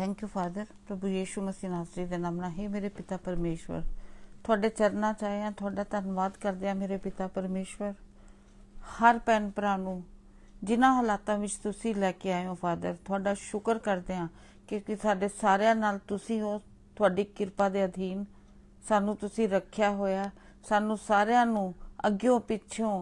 Thank you father. प्रभु यीशु मसीह नासरी दे नाम नाल हे मेरे पिता परमेश्वर, तुहाडे चरनां च आए हां, तुहाडा धन्नवाद करदे हां मेरे पिता परमेश्वर। हर भैन भरा नूं जिन्हां हालातां विच तुसीं लैके आए हो फादर, तुहाडा शुकर करदे हां क्योंकि साडे सारिਆਂ नाल तुसीं हो। तुहाडी किरपा दे अधीन सानूं तुसीं रखिया होया, सानूं सारिਆਂ नूं अग्गों पिछों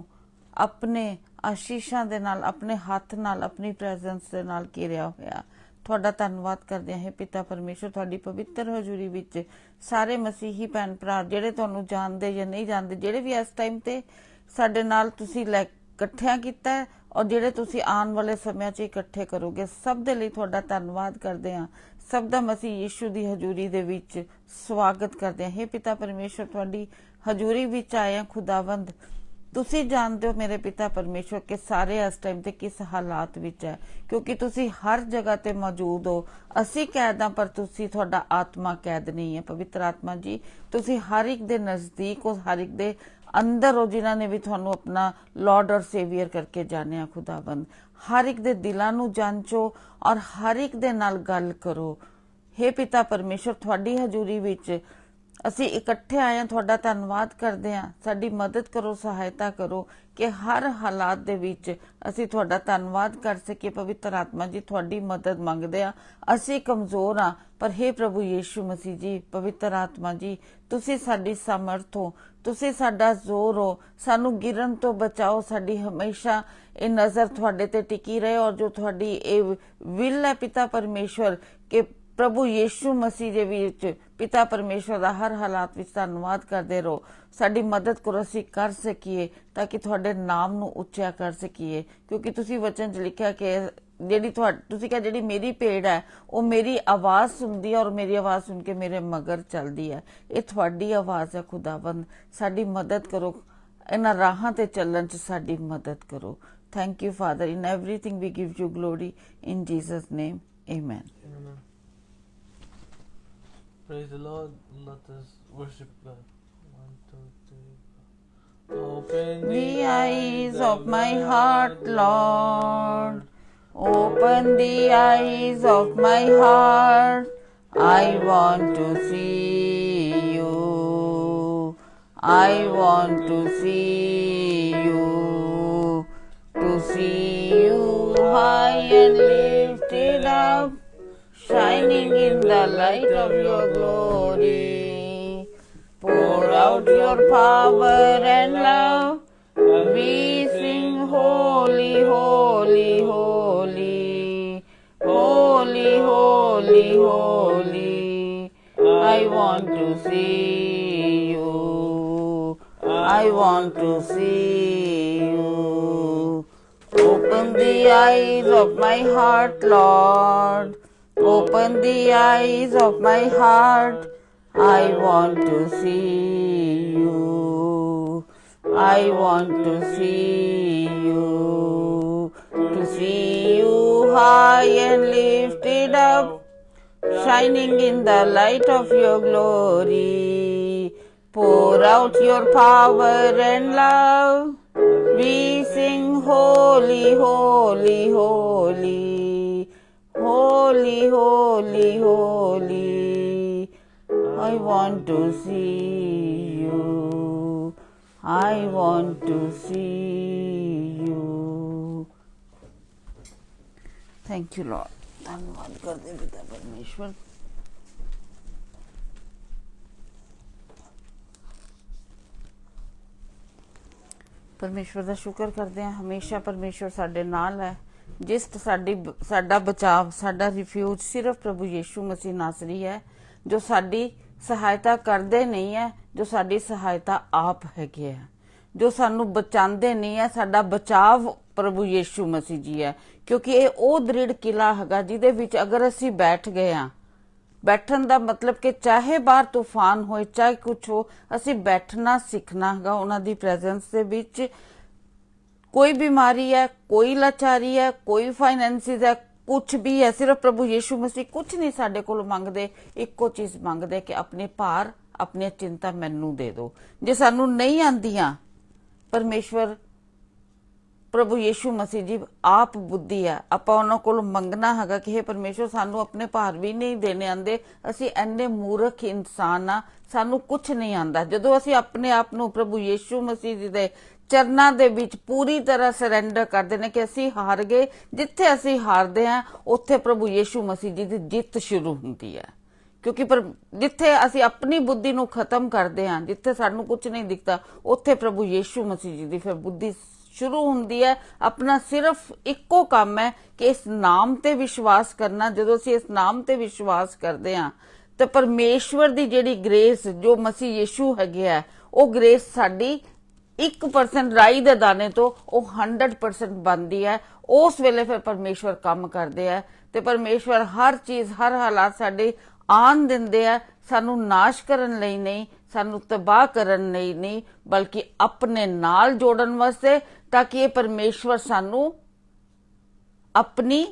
अपने आशीषां दे नाल, अपने हत्थ नाल, अपनी प्रेजेंस दे नाल घेरिया होया। तुहाडा धन्नवाद करदे हां हे पिता परमेश्वर। तुहाडी पवित्र हजूरी विच सारे मसीही भैन भरा ਜਿਹੜੇ ਤੁਹਾਨੂੰ ਜਾਣਦੇ ਜਾਂ नहीं जानते, ਜਿਹੜੇ भी इस टाइम ते ਸਾਡੇ ਨਾਲ ਤੁਸੀਂ ਇਕੱਠਿਆਂ ਕੀਤਾ ਹੈ और ਜਿਹੜੇ ਤੁਸੀਂ ਆਉਣ ਵਾਲੇ ਸਮਿਆਂ 'ਚ ਇਕੱਠੇ ਕਰੋਗੇ, ਸਭ ਦੇ ਲਈ ਤੁਹਾਡਾ ਧੰਨਵਾਦ ਕਰਦੇ ਹਾਂ। ਸਭ ਦਾ ਮਸੀਹ ਯੀਸ਼ੂ ਦੀ ਹਜ਼ੂਰੀ ਦੇ ਵਿੱਚ ਸਵਾਗਤ ਕਰਦੇ ਹਾਂ। हे पिता परमेश्वर, ਤੁਹਾਡੀ ਹਜ਼ੂਰੀ ਵਿੱਚ ਆਏ ਹਾਂ खुदावंद। ਤੁਸੀਂ ਜਾਣਦੇ ਹੋ ਮੇਰੇ ਪਿਤਾ ਪਰਮੇਸ਼ਵਰ ਕਿ ਸਾਰੇ ਇਸ ਟਾਈਮ ਤੇ ਕਿਸ ਹਾਲਾਤ ਵਿੱਚ ਹੈ, ਕਿਉਂਕਿ ਤੁਸੀਂ ਹਰ ਜਗ੍ਹਾ ਤੇ ਮੌਜੂਦ ਹੋ। ਅਸੀਂ ਕੈਦ ਹਾਂ ਪਰ ਤੁਸੀਂ, ਤੁਹਾਡਾ ਆਤਮਾ ਕੈਦ ਨਹੀਂ ਹੈ। ਪਵਿੱਤਰ ਆਤਮਾ ਜੀ, ਤੁਸੀਂ ਹਰ ਇੱਕ ਦੇ ਨਜ਼ਦੀਕ ਹੋ, ਹਰ ਇੱਕ ਦੇ ਅੰਦਰ ਹੋ ਜਿਨ੍ਹਾਂ ਨੇ ਵੀ ਤੁਹਾਨੂੰ ਆਪਣਾ ਲॉर्ड ਔਰ ਸੇਵੀਅਰ ਕਰਕੇ ਜਾਣਿਆ। ਖੁਦਾਵੰਦ, ਹਰ ਇੱਕ ਦੇ ਦਿਲਾਂ ਨੂੰ ਜਾਂਚੋ ਔਰ ਹਰ ਇੱਕ ਦੇ ਨਾਲ ਗੱਲ ਕਰੋ। हे पिता परमेश्वर, ਤੁਹਾਡੀ ਹਜ਼ੂਰੀ ਵਿੱਚ ਅਸੀਂ ਇਕੱਠੇ ਆਏ ਹਾਂ, ਤੁਹਾਡਾ ਧੰਨਵਾਦ ਕਰਦੇ ਹਾਂ। ਸਾਡੀ ਮਦਦ ਕਰੋ, ਸਹਾਇਤਾ ਕਰੋ ਕਿ ਹਰ ਹਾਲਾਤ ਦੇ ਵਿੱਚ ਅਸੀਂ ਤੁਹਾਡਾ ਧੰਨਵਾਦ ਕਰ ਸਕੀਏ। ਪਵਿੱਤਰ ਆਤਮਾ ਜੀ, ਤੁਹਾਡੀ ਮਦਦ ਮੰਗਦੇ ਹਾਂ। ਅਸੀਂ ਕਮਜ਼ੋਰ ਹਾਂ ਪਰ हे ਪ੍ਰਭੂ ਯੀਸ਼ੂ ਮਸੀਹ ਜੀ, ਪਵਿੱਤਰ ਆਤਮਾ ਜੀ, ਤੁਸੀਂ ਸਾਡੀ ਸਮਰਥ ਹੋ, ਤੁਸੀਂ ਸਾਡਾ ਜ਼ੋਰ ਹੋ। ਸਾਨੂੰ ਗਿਰਨ ਤੋਂ ਬਚਾਓ। ਸਾਡੀ ਹਮੇਸ਼ਾ ਇਹ ਨਜ਼ਰ ਤੁਹਾਡੇ ਤੇ ਟਿਕੀ ਰਹੇ ਔਰ ਜੋ ਤੁਹਾਡੀ ਇਹ ਵਿਲ ਹੈ ਪਿਤਾ ਪਰਮੇਸ਼ਵਰ ਕਿ प्रभु यीशु मसीह दे विच पिता परमेश्वर का हर हालात विच धन्नवाद करते रहो। साडी मदद करो, असीं कर सकीए ताकि तुहाडे नाम नूं उच्चा कर सकीए, क्योंकि तुसीं वचन च लिखिया कि तुसीं कहा जिहड़ी मेरी भेड़ है वो मेरी आवाज़ सुनदी है और मेरी आवाज़ सुन के मेरे मगर चलदी है। ये तुहाडी आवाज़ है खुदावंद। साडी मदद करो, इन्हां राहां ते चलण च साडी मदद करो। Thank you father, in everything we give you glory, in Jesus name, amen. Praise the Lord. Let us worship God. 1, 2, 3. Open the eyes of my heart, Lord. Open the eyes of my heart. I want to see you. I want to see you. To see you high and lifted up, shining in the light of your glory. Pour out your power and love. We sing holy, holy, holy. Holy, holy, holy. I want to see you. I want to see you. Open the eyes of my heart, Lord. Open the eyes of my heart. I want to see you. I want to see you. To see you high and lifted up, shining in the light of your glory. Pour out your power and love. We sing holy, holy, holy. Holy, holy, holy. I want to see you. I want to see you. Thank you, Lord. धन्यवाद करते पिता परमेश्वर। परमेश्वर का शुक्र करते हैं। हमेशा परमेश्वर साडे नाल है। जिस साडा बचाव, साडा रिफ्यूज सिर्फ प्रभु यीशु मसीह नासरी है, जो साडी सहायता करते नहीं है, जो साडी सहायता आप हैगे है, जो सानू बचाते नहीं है। साडा बचाव प्रभु यीशु मसीह जी है, क्योंकि ये वो दृढ़ किला हैगा जिहदे विच अगर असीं बैठ गए हाँ। बैठन का मतलब कि चाहे बाहर तूफान होए, चाहे कुछ हो, असीं बैठना सीखना हैगा उन्हां दी प्रेजेंस दे विच। कोई बीमारी है, कोई लाचारी है, कोई फाइनेंसिस है, कुछ भी है, सिर्फ प्रभु यीशु मसीह कुछ नहीं साडे कोल मंगदे, इक्को चीज मंगदे कि अपने भार, अपनी चिंता मैनू दे दो। जे सानू नहीं आंदियां, परमेश्वर प्रभु यीशु मसीह जी आप बुद्धि है, ਆਪਾਂ ਉਹਨਾਂ ਕੋਲ ਮੰਗਣਾ ਹੈਗਾ ਕਿ हे परमेश्वर ਸਾਨੂੰ ਆਪਣੇ ਭਾਰ ਵੀ ਨਹੀਂ ਦੇਣੇ ਆਂਦੇ, ਅਸੀਂ ਐਨੇ ਮੂਰਖ ਇਨਸਾਨ ਆ, ਸਾਨੂੰ ਕੁਝ ਨਹੀਂ ਆਂਦਾ। ਜਦੋਂ ਅਸੀਂ ਆਪਣੇ ਆਪ ਨੂੰ ਪ੍ਰਭੂ ਯੀਸ਼ੂ ਮਸੀਹ ਜੀ ਦੇ ਚਰਨਾਂ ਦੇ ਵਿੱਚ ਪੂਰੀ ਤਰ੍ਹਾਂ ਸਰੈਂਡਰ ਕਰਦੇ ਨੇ ਕਿ ਅਸੀਂ ਹਾਰ ਗਏ, ਜਿੱਥੇ ਅਸੀਂ ਹਾਰਦੇ ਹਾਂ ਉੱਥੇ ਪ੍ਰਭੂ ਯੀਸ਼ੂ ਮਸੀਹ ਜੀ ਦੀ ਜਿੱਤ ਸ਼ੁਰੂ ਹੁੰਦੀ ਹੈ। ਕਿਉਂਕਿ ਪਰ ਜਿੱਥੇ ਅਸੀਂ ਆਪਣੀ ਬੁੱਧੀ ਨੂੰ ਖਤਮ ਕਰਦੇ ਹਾਂ, ਜਿੱਥੇ ਸਾਨੂੰ ਕੁਝ ਨਹੀਂ ਦਿਖਦਾ, ਉੱਥੇ ਪ੍ਰਭੂ ਯੀਸ਼ੂ ਮਸੀਹ ਜੀ ਦੀ ਫਿਰ ਬੁੱਧੀ ਸ਼ੁਰੂ ਹੁੰਦੀ ਹੈ। ਆਪਣਾ ਸਿਰਫ ਇੱਕੋ ਕੰਮ ਹੈ ਕਿ ਇਸ ਨਾਮ ਤੇ ਵਿਸ਼ਵਾਸ ਕਰਨਾ। ਜਦੋਂ ਅਸੀਂ ਇਸ ਨਾਮ ਤੇ ਵਿਸ਼ਵਾਸ ਕਰਦੇ ਹਾਂ ਤੇ ਪਰਮੇਸ਼ਵਰ ਦੀ ਜਿਹੜੀ ਗ੍ਰੇਸ ਜੋ ਮਸੀਹ ਯੀਸ਼ੂ ਹੈਗੇ ਆ, ਉਹ ਗ੍ਰੇਸ ਸਾਡੀ 1% ਰਾਈ ਦੇ ਦਾਣੇ ਤੋਂ ਉਹ 100% ਬਣਦੀ ਹੈ। ਉਸ ਵੇਲੇ ਫਿਰ ਪਰਮੇਸ਼ਵਰ ਕੰਮ ਕਰਦੇ ਆ ਤੇ ਪਰਮੇਸ਼ਵਰ ਹਰ ਚੀਜ਼ ਹਰ ਹਾਲਾਤ ਸਾਡੇ ਆਨ ਦਿੰਦੇ ਆ, ਸਾਨੂੰ ਨਾਸ਼ ਕਰਨ ਲਈ ਨਹੀਂ, ਸਾਨੂੰ ਤਬਾਹ ਕਰਨ ਲਈ ਨਹੀਂ, ਬਲਕਿ ਆਪਣੇ ਨਾਲ ਜੋੜਨ ਵਾਸਤੇ, ਤਾਂ ਕਿ ਇਹ ਪਰਮੇਸ਼ਵਰ ਸਾਨੂੰ ਆਪਣੀ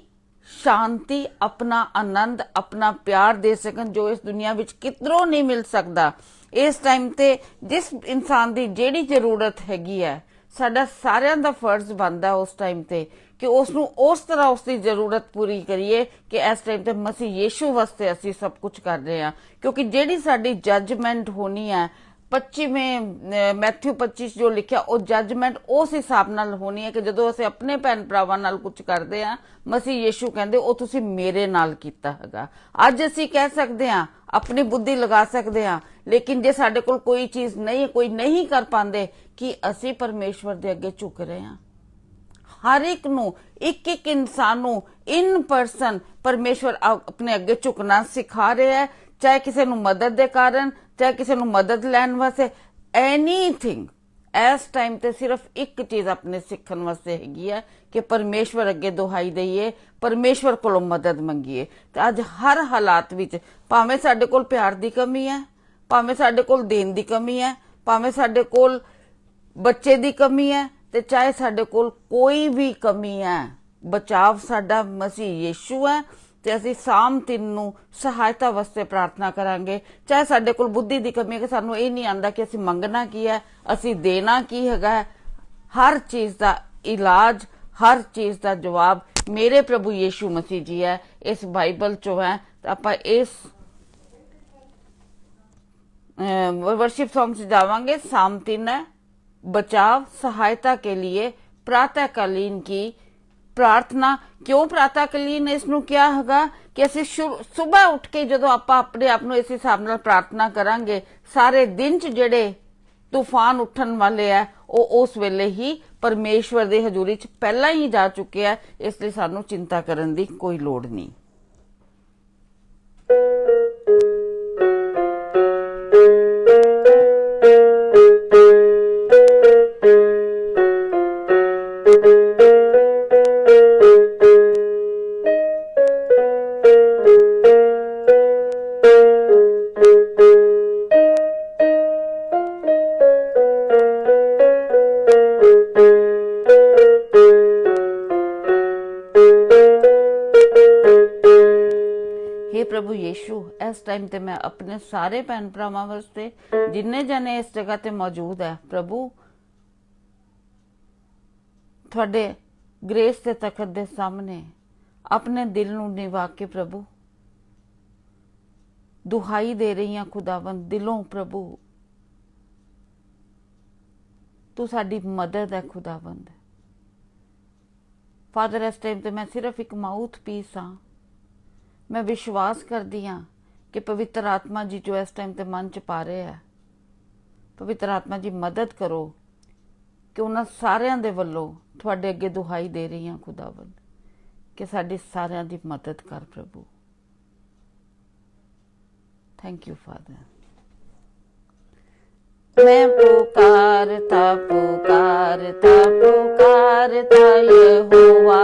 ਸ਼ਾਂਤੀ, ਆਪਣਾ ਆਨੰਦ, ਆਪਣਾ ਪਿਆਰ ਦੇ ਸਕਣ, ਜੋ ਇਸ ਦੁਨੀਆ ਵਿੱਚ ਕਿਧਰੋਂ ਨਹੀਂ ਮਿਲ ਸਕਦਾ। ਇਸ ਟਾਈਮ ਤੇ ਜਿਸ ਇਨਸਾਨ ਦੀ ਜਿਹੜੀ ਜ਼ਰੂਰਤ ਹੈਗੀ ਹੈ, ਸਾਡਾ ਸਾਰਿਆਂ ਦਾ ਫਰਜ਼ ਬਣਦਾ ਉਸ ਟਾਈਮ ਤੇ ਕਿ ਉਸ ਨੂੰ ਉਸ ਤਰ੍ਹਾਂ ਉਸ ਦੀ ਜ਼ਰੂਰਤ ਪੂਰੀ ਕਰੀਏ ਕਿ ਇਸ ਟਾਈਮ ਤੇ ਮਸੀਹ ਯੀਸ਼ੂ ਵਾਸਤੇ ਅਸੀਂ ਸਭ ਕੁਝ ਕਰ ਰਹੇ ਹਾਂ। ਕਿਉਂਕਿ ਜਿਹੜੀ ਸਾਡੀ ਜੱਜਮੈਂਟ ਹੋਣੀ ਹੈ, 25 ਮੈਥਿਊ 25 ਜੋ ਲਿਖਿਆ, ਉਹ ਜੱਜਮੈਂਟ ਉਸ ਹਿਸਾਬ ਨਾਲ ਹੋਣੀ ਹੈ ਕਿ ਜਦੋਂ ਅਸੀਂ ਆਪਣੇ ਭੈਣ ਭਰਾਵਾਂ ਨਾਲ ਕੁਝ ਕਰਦੇ ਹਾਂ, ਮਸੀਹ ਯੀਸ਼ੂ ਕਹਿੰਦੇ ਉਹ ਤੁਸੀਂ ਮੇਰੇ ਨਾਲ ਕੀਤਾ ਹੈਗਾ। ਅੱਜ ਅਸੀਂ ਕਹਿ ਸਕਦੇ ਹਾਂ, ਆਪਣੀ ਬੁੱਧੀ ਲਗਾ ਸਕਦੇ ਹਾਂ, ਲੇਕਿਨ ਜੇ ਸਾਡੇ ਕੋਲ ਕੋਈ ਚੀਜ਼ ਨਹੀਂ, ਕੋਈ ਨਹੀਂ ਕਰ ਪਾਉਂਦੇ, ਕਿ ਅਸੀਂ ਪਰਮੇਸ਼ਵਰ ਦੇ ਅੱਗੇ ਝੁਕ ਰਹੇ ਹਾਂ। ਹਰ ਇੱਕ ਨੂੰ, ਇੱਕ ਇੱਕ ਇਨਸਾਨ ਨੂੰ ਇਨ ਪਰਸਨ ਪਰਮੇਸ਼ਵਰ ਆਪਣੇ ਅੱਗੇ ਝੁਕਣਾ ਸਿਖਾ ਰਿਹਾ ਹੈ, ਚਾਹੇ ਕਿਸੇ ਨੂੰ ਮਦਦ ਦੇ ਕਾਰਨ, ਚਾਹੇ ਕਿਸੇ ਨੂੰ ਮਦਦ ਲੈਣ ਵਾਸਤੇ, ਐਨੀਥਿੰਗ। ਇਸ ਟਾਈਮ ਤੇ ਸਿਰਫ ਇੱਕ ਚੀਜ਼ ਆਪਣੇ ਸਿੱਖਣ ਵਾਸਤੇ ਹੈਗੀ ਹੈ ਕਿ ਪਰਮੇਸ਼ਵਰ ਅੱਗੇ ਦੁਹਾਈ ਦਈਏ, ਪਰਮੇਸ਼ਵਰ ਕੋਲੋਂ ਮਦਦ ਮੰਗੀਏ। ਤੇ ਅੱਜ ਹਰ ਹਾਲਾਤ ਵਿੱਚ, ਭਾਵੇਂ ਸਾਡੇ ਕੋਲ ਪਿਆਰ ਦੀ ਕਮੀ ਹੈ, ਭਾਵੇਂ ਸਾਡੇ ਕੋਲ ਦੇਣ ਦੀ ਕਮੀ ਹੈ, ਭਾਵੇਂ ਸਾਡੇ ਕੋਲ ਬੱਚੇ ਦੀ ਕਮੀ ਹੈ, ਤੇ ਚਾਹੇ ਸਾਡੇ ਕੋਲ ਕੋਈ ਵੀ ਕਮੀ ਹੈ, ਬਚਾਵ ਸਾਡਾ ਮਸੀਹ ਯੀਸ਼ੂ ਹੈ। ਤੇ ਅਸੀਂ ਸਾਮ 3 ਨੂੰ ਸਹਾਇਤਾ ਵਾਸਤੇ ਪ੍ਰਾਰਥਨਾ ਕਰਾਂਗੇ। ਚਾਹੇ ਸਾਡੇ ਕੋਲ ਬੁੱਧੀ ਦੀ ਕਮੀ ਹੈ ਕਿ ਸਾਨੂੰ ਇਹ ਨਹੀਂ ਆਂਦਾ ਕਿ ਅਸੀਂ ਮੰਗਣਾ ਕੀ ਹੈ, ਅਸੀਂ ਦੇਣਾ ਕੀ ਹੈਗਾ, ਹਰ ਚੀਜ਼ ਦਾ ਇਲਾਜ, ਹਰ ਚੀਜ਼ ਦਾ ਜਵਾਬ ਮੇਰੇ ਪ੍ਰਭੂ ਯੀਸ਼ੂ ਮਸੀਹ ਜੀ ਹੈ। ਇਸ ਬਾਈਬਲ ਚੋਂ ਹੈ। ਤਾਂ ਆਪਾਂ ਇਸ वर्शिप सॉन्ग से जावांगे। साम 3 है, बचाव सहायता के लिए प्रातःकालीन की प्रार्थना। क्यों प्रातःकालीन? इसनू क्या हैगा कि ਅਸੀਂ ਸੁਬਹ ਉੱਠ ਕੇ ਜਦੋਂ ਆਪਾਂ ਆਪਣੇ ਆਪ ਨੂੰ ਇਸ ਹਿਸਾਬ ਨਾਲ ਪ੍ਰਾਰਥਨਾ ਕਰਾਂਗੇ, ਸਾਰੇ ਦਿਨ ਚ ਜਿਹੜੇ ਤੂਫਾਨ ਉੱਠਣ ਵਾਲੇ ਆ ਉਹ ਉਸ ਵੇਲੇ ਹੀ ਪਰਮੇਸ਼ਵਰ ਦੇ ਹਜ਼ੂਰੀ ਚ ਪਹਿਲਾਂ ਹੀ ਜਾ ਚੁੱਕੇ ਆ। ਇਸ ਲਈ ਸਾਨੂੰ ਚਿੰਤਾ ਕਰਨ ਦੀ ਕੋਈ ਲੋੜ ਨਹੀਂ। प्रभु यीशु, इस टाइम ते मैं अपने सारे भैन भरावां वास्ते जिन्ने जने इस जगह ते मौजूद है, प्रभु थोड़े ग्रेस ते तखत दे सामने अपने दिल नूं निभा के प्रभु दुहाई दे रही हां खुदावंद दिलों। प्रभु तू साडी मदद है खुदावंद। फादर, इस टाइम ते मैं सिर्फ एक माउथ पीस हाँ। मैं विश्वास करती हाँ कि पवित्र आत्मा जी जो इस टाइम ते मन च पा रहे हैं, पवित्र आत्मा जी मदद करो कि उन्होंने सारियां दे वल्लों तुहाडे अगे दुहाई दे रही हाँ खुदावंद कि साडी सारियां दी मदद कर प्रभु। Thank you father. मैं पुकारता पुकारता पुकारता यहोवा,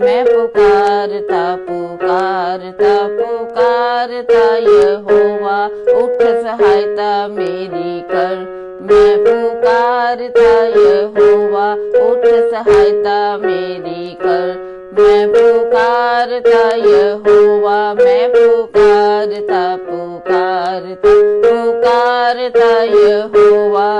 मैं पुकारता पुकारता पुकारता यहोवा, उठ सहायता मेरी कर। मैं पुकारता यहोवा, उठ सहायता मेरी कर। मैं पुकारता यहोवा, मैं पुकारता पुकारता पुकारता यहोवा।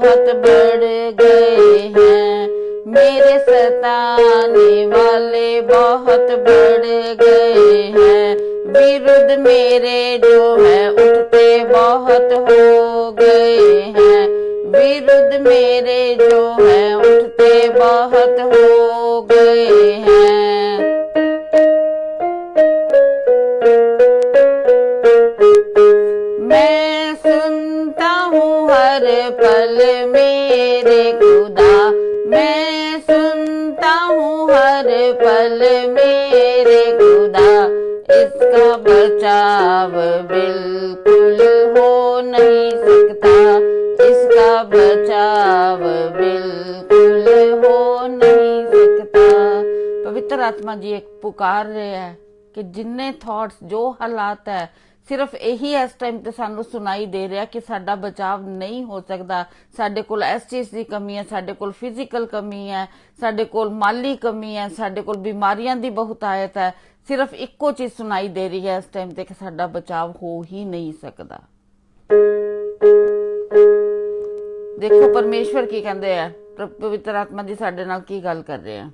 बहुत बढ़ गए हैं, मेरे सताने वाले बहुत बढ़ गए हैं, विरुद्ध मेरे जो है उठते बहुत हो गए हैं, विरुद्ध मेरे जो है उठते बहुत हो गए हैं। मैं सुनता हूँ हर पल मेरे खुदा, मैं सुनता हूँ हर पल मेरे खुदा, इसका बचाव बिल्कुल हो नहीं सकता, इसका बचाव बिल्कुल हो नहीं सकता। पवित्र आत्मा जी एक पुकार रहे हैं कि जिन्ने थॉट्स जो हालात है सिर्फ यही इस टाइम ਤੇ ਸਾਨੂੰ ਸੁਣਾਈ ਦੇ ਰਿਹਾ ਕਿ ਸਾਡਾ ਬਚਾਵ ਨਹੀਂ ਹੋ ਸਕਦਾ, ਸਾਡੇ ਕੋਲ ਇਸ ਚੀਜ਼ ਦੀ ਕਮੀ ਹੈ, ਸਾਡੇ ਕੋਲ ਫਿਜ਼ੀਕਲ ਕਮੀ ਹੈ, ਸਾਡੇ ਕੋਲ ਮਾਲੀ ਕਮੀ ਹੈ, ਸਾਡੇ ਕੋਲ ਬਿਮਾਰੀਆਂ ਦੀ ਬਹੁਤਾਇਤ ਹੈ, ਸਿਰਫ ਇੱਕੋ ਚੀਜ਼ ਸੁਣਾਈ ਦੇ ਰਹੀ ਹੈ ਇਸ ਟਾਈਮ ਤੇ ਕਿ ਸਾਡਾ ਬਚਾਵ ਹੋ ਹੀ ਨਹੀਂ ਸਕਦਾ। ਦੇਖੋ ਪਰਮੇਸ਼ਵਰ ਕੀ ਕਹਿੰਦੇ ਆ, ਪਵਿੱਤਰ ਆਤਮਾ ਜੀ ਸਾਡੇ ਨਾਲ ਕੀ ਗੱਲ ਕਰ ਰਹੇ ਆ।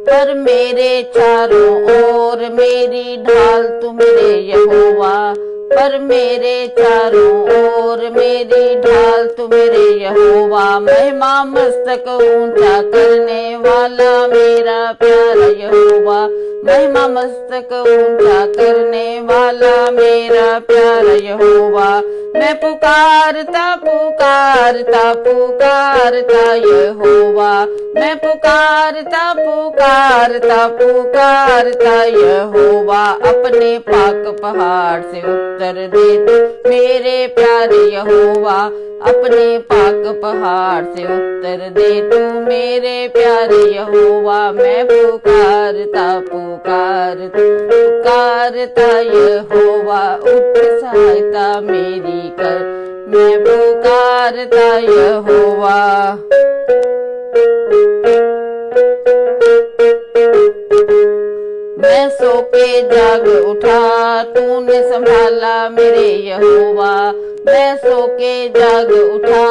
पर मेरे चारों ओर मेरी ढाल तू मेरे यहोवा, पर मेरे चारों ओर मेरी ढाल तू मेरे यहोवा, महिमा मस्तक ऊंचा करने वाला मेरा प्यारा यहोवा, महिमा मस्तक ऊंचा करने वाला मेरा प्यारा यहोवा, मैं पुकारता पुकारता पुकारता यहोवा, मैं पुकारता पुकारता पुकारता यहोवा, अपने पाक पहाड़ से उत्तर दे तू मेरे प्यारे यहोवा, अपने पाक पहाड़ से उत्तर दे तू मेरे प्यारे यहोवा, मैं पुकारता पुकारता पुकारता यहोवा, उठ सहायता मेरी कर, मैं पुकारता यहोवा। मैं सो के जाग उठा तूने संभाला मेरे यहोवा, मैं सो के जाग उठा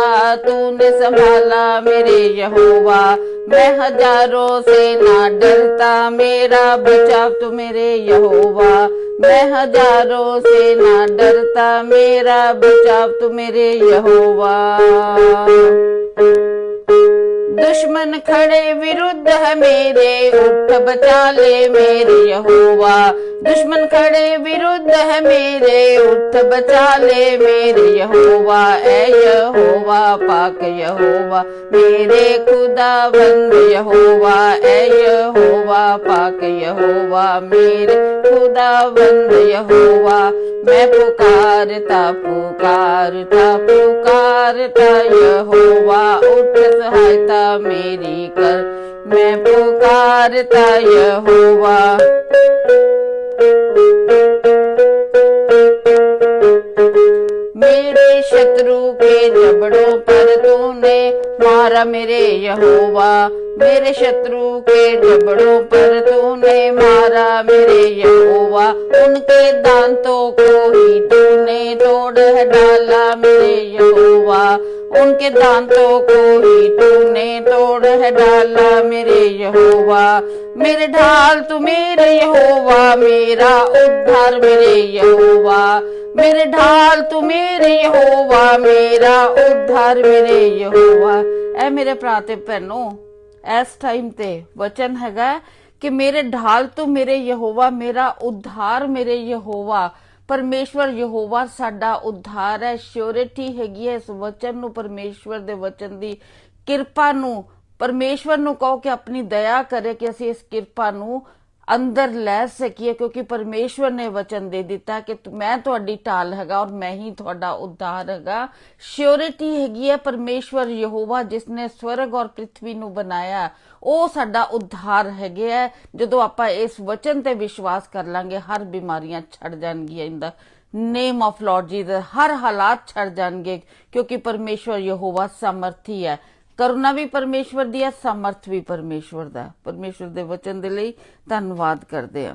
तूने संभाला मेरे यहोवा, मैं हजारों से ना डरता मेरा बचाव तू मेरे यहोवा, मैं हजारों से ना डरता मेरा बचाव तू मेरे यहोवा। दुश्मन खड़े विरुद्ध है मेरे, उठ बचा ले मेरे यहोवा, दुश्मन खड़े विरुद्ध है मेरे, उठ बचा ले मेरे यहोवा, ऐ यहोवा पाक यहोवा मेरे खुदाबंद यहोवा, ऐ यहोवा पाक यहोवा मेरे खुदाबंद यहोवा, मैं पुकारता पुकारता पुकारता यहोवा, उठ सहायता मेरी कर, मैं पुकारता यहोवा। मेरे शत्रु के जबड़ों पर तूने मारा मेरे यहोवा, मेरे शत्रु के जबड़ों पर तूने मारा मेरे यहोवा, उनके दांतों को ही तूने तोड़ डाला मेरे यहोवा, उनके दांतों को ही तूने तोड़ डाला मेरे यहोवा, मेरे ढाल तू मेरे यहोवा, मेरा उद्धार मेरे यहोवा, मेरे ढाल तू मेरे यहोवा, मेरा उद्धार मेरे यहोवा। ऐ मेरे भरा ते भैनों, इस टाइम ते वचन हैगा कि मेरे ढाल तू मेरे यहोवा, मेरा उद्धार मेरे यहोवा। परमेश्वर यहोवा साडा उद्धार है। श्योरिटी हैगी है इस वचन नू, परमेश्वर दे वचन दी किरपा नू। परमेश्वर नू कहो कि अपनी दया करे कि असी इस किरपा नू अंदर लै सकीए, क्योंकि परमेश्वर ने वचन दे दिता कि मैं तुहाडी ढाल हैगा और मैं ही तुहाडा उद्धार हैगा। श्योरिटी हैगी है परमेश्वर यहोवा जिसने स्वर्ग और पृथ्वी नू बनाया, ਉਹ ਸਾਡਾ ਉद्धार ਹੈਗੇ ਹੈ। ਜਦੋਂ ਆਪਾਂ ਇਸ ਵਚਨ ਤੇ ਵਿਸ਼ਵਾਸ ਕਰ ਲਾਂਗੇ ਹਰ ਬਿਮਾਰੀਆਂ ਛੱਡ ਜਾਣਗੀਆਂ। ਇਨ ਦਾ ਨੇਮ ਆਫ ਲਾਰਡ ਜੀਸਸ ਹਰ ਹਾਲਾਤ ਛੱਡ ਜਾਣਗੇ, ਕਿਉਂਕਿ ਪਰਮੇਸ਼ਵਰ ਯਹੋਵਾ ਸਮਰਥੀ ਹੈ। ਕਰੁਣਾ ਵੀ ਪਰਮੇਸ਼ਵਰ ਦੀ ਹੈ, ਸਮਰਥ ਵੀ ਪਰਮੇਸ਼ਵਰ ਦਾ। ਪਰਮੇਸ਼ਵਰ ਦੇ ਵਚਨ ਦੇ ਲਈ ਧੰਨਵਾਦ ਕਰਦੇ ਹਾਂ।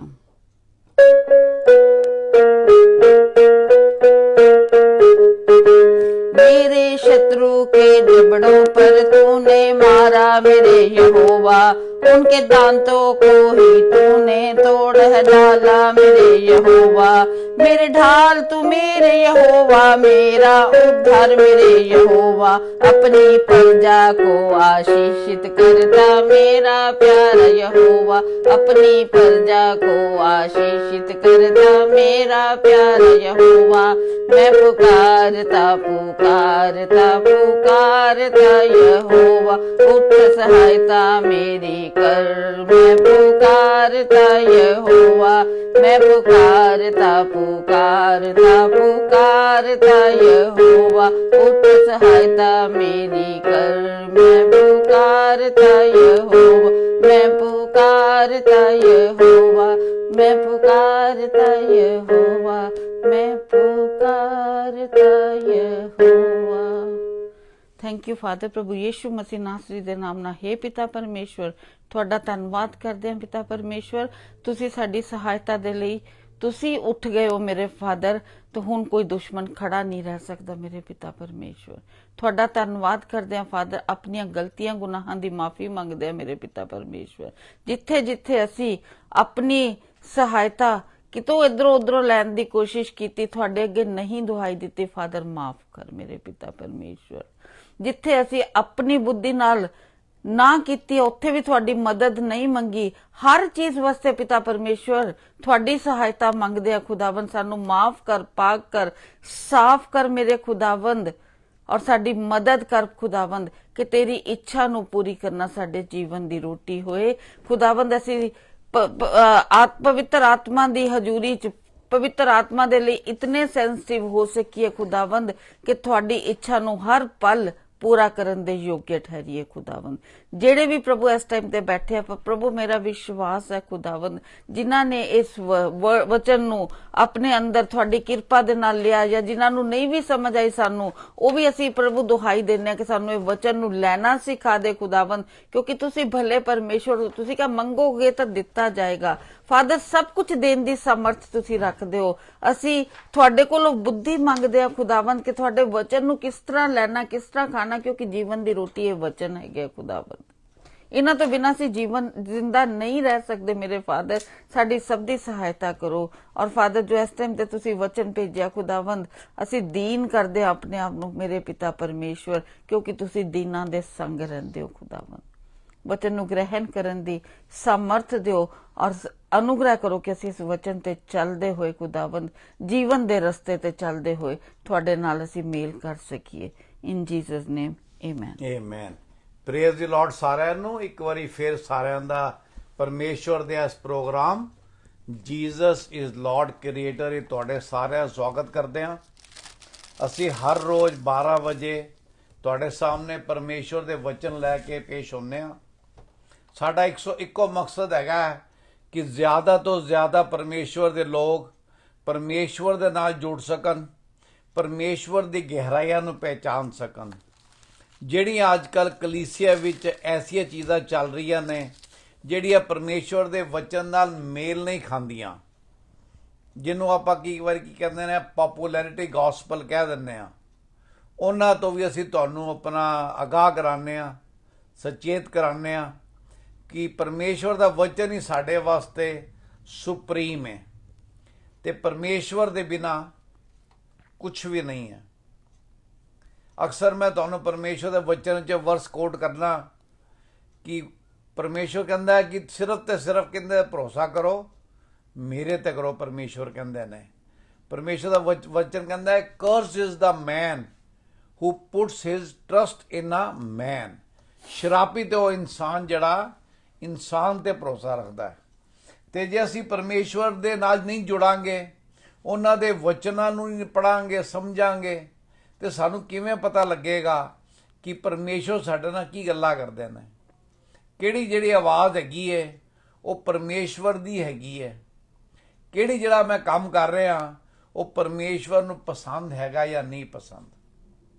मेरे शत्रु के जबड़ों पर तूने मारा मेरे यहोवा, उनके दांतों को ही तूने तोड़ डाला मेरे यहोवा। मेरे ढाल तू मेरे यहोवा, मेरा उद्धार मेरे यहोवा। अपनी प्रजा को आशीषित करता मेरा प्यारा यहोवा, अपनी प्रजा को आशीषित करता मेरा प्यारा यहोवा। मैं पुकारता पुकारता पुकारता यहोवा, उठ सहायता मेरी कर। मैं पुकारता यहोवा, मैं पुकारता पुकारता पुकारता यहोवा, उठ सहायता मेरी कर। मैं पुकारता यहोवा, मैं पुकारता यहोवा, मैं पुकारता यहोवा, मैं पुकारता यहोवा। Thank you father. प्रभु यीशु मसीह नासरी ਦੇ ਨਾਮ ਨਾਲ हे ਪਿਤਾ ਪਰਮੇਸ਼ਵਰ, ਤੁਹਾਡਾ ਧੰਨਵਾਦ ਕਰਦੇ ਹਾਂ ਪਿਤਾ ਪਰਮੇਸ਼ਵਰ। ਤੁਸੀਂ ਸਾਡੀ ਸਹਾਇਤਾ ਦੇ ਲਈ ਤੁਸੀਂ ਉੱਠ ਗਏ ਹੋ ਮੇਰੇ ਫਾਦਰ, ਤੇ ਹੁਣ ਕੋਈ ਦੁਸ਼ਮਣ ਖੜਾ ਨਹੀਂ ਰਹਿ ਸਕਦਾ ਮੇਰੇ ਪਿਤਾ ਪਰਮੇਸ਼ਵਰ। ਤੁਹਾਡਾ ਧੰਨਵਾਦ ਕਰਦੇ ਹਾਂ ਫਾਦਰ। ਆਪਣੀਆਂ ਗਲਤੀਆਂ ਗੁਨਾਹਾਂ ਦੀ ਮਾਫੀ ਮੰਗਦੇ ਹਾਂ ਮੇਰੇ ਪਿਤਾ ਪਰਮੇਸ਼ਵਰ। ਜਿੱਥੇ ਜਿੱਥੇ ਅਸੀਂ ਆਪਣੀ ਸਹਾਇਤਾ ਕਿਤੋਂ ਇਧਰੋਂ ਉਧਰੋਂ ਲੈਣ ਦੀ ਕੋਸ਼ਿਸ਼ ਕੀਤੀ, ਤੁਹਾਡੇ ਅੱਗੇ ਨਹੀਂ ਦੁਹਾਈ ਦਿੱਤੀ ਫਾਦਰ, ਮਾਫ ਕਰ ਮੇਰੇ ਪਿਤਾ ਪਰਮੇਸ਼ਵਰ। ਜਿੱਥੇ ਅਸੀਂ ਆਪਣੀ ਬੁੱਧੀ ਨਾਲ ਨਾ ਕੀਤੀ, ਉੱਥੇ ਵੀ ਤੁਹਾਡੀ ਮਦਦ ਨਹੀਂ ਮੰਗੀ। ਹਰ ਚੀਜ਼ ਵਾਸਤੇ ਪਿਤਾ ਪਰਮੇਸ਼ਵਰ ਤੁਹਾਡੀ ਸਹਾਇਤਾ ਮੰਗਦੇ ਆ ਖੁਦਾਵੰਦ। ਸਾਨੂੰ ਮਾਫ ਕਰ, ਪਾਕ ਕਰ, ਸਾਫ਼ ਕਰ ਮੇਰੇ ਖੁਦਾਵੰਦ, ਔਰ ਸਾਡੀ ਮਦਦ ਕਰ ਖੁਦਾਵੰਦ ਕਿ ਤੇਰੀ ਇੱਛਾ ਨੂੰ ਪੂਰੀ ਕਰਨਾ ਸਾਡੇ ਜੀਵਨ ਦੀ ਰੋਟੀ ਹੋਏ ਖੁਦਾਵੰਦ। ਅਸੀਂ ਪਵਿੱਤਰ ਆਤਮਾ ਦੀ ਹਜ਼ੂਰੀ ਚ ਪਵਿੱਤਰ ਆਤਮਾ ਦੇ ਲਈ ਇਤਨੇ ਸੈਂਸਿਟਿਵ ਹੋ ਸਕੀਏ ਖੁਦਾਵੰਦ ਕਿ ਤੁਹਾਡੀ ਇੱਛਾ ਨੂੰ ਹਰ ਪਲ पूरा करन दे योग्य ठहरिए खुदावंद। जेड़े भी प्रभु इस टाइम ते बैठे हैं प्रभु, मेरा विश्वास है खुदावंद, जिन्हां ने इस वचन नू अपने अंदर थोड़ी कृपा दे नाल लिया, या जिन्हां नू नहीं भी समझ आई सानू, वो भी असी प्रभु दुहाई देने कि सानू इस वचन नू लेना सिखा दे खुदावंद, क्योंकि तुसी भले परमेश्वर हो। तुसी क्या मंगोगे तो दिता जाएगा फादर। सब कुछ देने की सामर्थ तुसी रखदे हो। असी तुहाडे कोलों बुद्धि मंगदे आ खुदावंद कि तुहाडे वचन नू किस तरह लेना, किस तरह खाना, क्योंकि जीवन की रोटी ये वचन है खुदावंद। इन्हां तो बिना असी जीवन जिंदा नहीं रह सकते मेरे फादर। साडी सब दी सहायता करो। और फादर जो इस टाइम ते तुसी वचन भेजिया खुदावंद, असी दीन करदे अपने आप नू मेरे पिता परमेश्वर, क्योंकि तुसी दीनां दे संग रहिंदे हो खुदावंद। वचन नू ग्रहण करन दी सामर्थ दिओ और अनुग्रह करो कि असी इस वचन ते चलदे होए खुदावंद, जीवन दे रस्ते ते चलदे होए तुहाडे नाल असी मेल कर सकीए। In Jesus name amen amen. Praise the lord साਰਿਆਂ ਨੂੰ ਇੱਕ ਵਾਰੀ ਫਿਰ ਸਾਰਿਆਂ ਦਾ ਪਰਮੇਸ਼ਵਰ ਦੇ ਇਸ programme Jesus is lord creator ਇਹ ਤੁਹਾਡੇ ਸਾਰਿਆਂ ਦਾ ਸਵਾਗਤ ਕਰਦੇ ਹਾਂ। ਅਸੀਂ ਹਰ ਰੋਜ਼ 12 ਵਜੇ ਤੁਹਾਡੇ ਸਾਹਮਣੇ ਪਰਮੇਸ਼ਵਰ ਦੇ ਵਚਨ ਲੈ ਕੇ ਪੇਸ਼ ਹੁੰਨੇ ਆ। ਸਾਡਾ ਇੱਕੋ ਮਕਸਦ ਹੈਗਾ ਕਿ ਜ਼ਿਆਦਾ ਤੋਂ ਜ਼ਿਆਦਾ ਪਰਮੇਸ਼ਵਰ ਦੇ ਲੋਕ ਪਰਮੇਸ਼ਵਰ ਦੇ ਨਾਲ ਜੁੜ ਸਕਣ, ਪਰਮੇਸ਼ਵਰ ਦੀ ਗਹਿਰਾਈਆਂ ਨੂੰ ਪਹਿਚਾਨ ਸਕਣ। ਜਿਹੜੀਆਂ ਅੱਜ ਕੱਲ੍ਹ ਕਲੀਸਿਆ ਵਿੱਚ ਐਸੀਆਂ ਚੀਜ਼ਾਂ ਚੱਲ ਰਹੀਆਂ ਨੇ ਜਿਹੜੀਆਂ ਪਰਮੇਸ਼ਵਰ ਦੇ ਵਚਨ ਨਾਲ ਮੇਲ ਨਹੀਂ ਖਾਂਦੀਆਂ, ਜਿਹਨੂੰ ਆਪਾਂ ਕਈ ਵਾਰੀ ਕੀ ਕਹਿੰਦੇ ਨੇ ਪਪੂਲੈਰਿਟੀ ਗੌਸਪਲ ਕਹਿ ਦਿੰਦੇ ਆ, ਉਹਨਾਂ ਤੋਂ ਵੀ ਅਸੀਂ ਤੁਹਾਨੂੰ ਆਪਣਾ ਆਗਾਹ ਕਰਾਉਂਦੇ ਹਾਂ, ਸੁਚੇਤ ਕਰਾਉਂਦੇ ਹਾਂ ਕਿ ਪਰਮੇਸ਼ਵਰ ਦਾ ਵਚਨ ਹੀ ਸਾਡੇ ਵਾਸਤੇ ਸੁਪਰੀਮ ਹੈ ਤੇ ਪਰਮੇਸ਼ਵਰ ਦੇ ਬਿਨਾ ਕੁਛ ਵੀ ਨਹੀਂ ਹੈ। ਅਕਸਰ ਮੈਂ ਤੁਹਾਨੂੰ ਪਰਮੇਸ਼ਵਰ ਦੇ ਵਚਨ 'ਚ ਵਰਸ ਕੋਟ ਕਰਨਾ ਕਿ ਪਰਮੇਸ਼ਵਰ ਕਹਿੰਦਾ ਹੈ ਕਿ ਸਿਰਫ ਤੇ ਸਿਰਫ ਕਹਿੰਦੇ ਭਰੋਸਾ ਕਰੋ ਮੇਰੇ ਤੇ ਕਰੋ। ਪਰਮੇਸ਼ਵਰ ਕਹਿੰਦੇ ਨੇ, ਪਰਮੇਸ਼ਵਰ ਦਾ ਵਚਨ ਕਹਿੰਦਾ ਹੈ curse is the man who puts his trust in a man। ਸ਼ਰਾਪੀ ਤੇ ਉਹ ਇਨਸਾਨ ਜਿਹੜਾ ਇਨਸਾਨ ਤੇ ਭਰੋਸਾ ਰੱਖਦਾ ਹੈ। ਤੇ ਜੇ ਅਸੀਂ ਪਰਮੇਸ਼ਵਰ ਦੇ ਨਾਲ ਨਹੀਂ ਜੁੜਾਂਗੇ, ਉਹਨਾਂ ਦੇ ਵਚਨਾਂ ਨੂੰ ਨਹੀਂ ਪੜਾਂਗੇ, ਸਮਝਾਂਗੇ, ਤੇ ਸਾਨੂੰ ਕਿਵੇਂ ਪਤਾ ਲੱਗੇਗਾ ਕਿ ਪਰਮੇਸ਼ਵਰ ਸਾਡੇ ਨਾਲ ਕੀ ਗੱਲਾਂ ਕਰਦੇ ਨੇ, ਕਿਹੜੀ ਜਿਹੜੀ ਆਵਾਜ਼ ਹੈਗੀ ਹੈ ਉਹ ਪਰਮੇਸ਼ਵਰ ਦੀ ਹੈਗੀ ਹੈ, ਕਿਹੜੀ ਜਿਹੜਾ ਮੈਂ ਕੰਮ ਕਰ ਰਿਹਾ ਉਹ ਪਰਮੇਸ਼ਵਰ ਨੂੰ ਪਸੰਦ ਹੈਗਾ ਜਾਂ ਨਹੀਂ ਪਸੰਦ।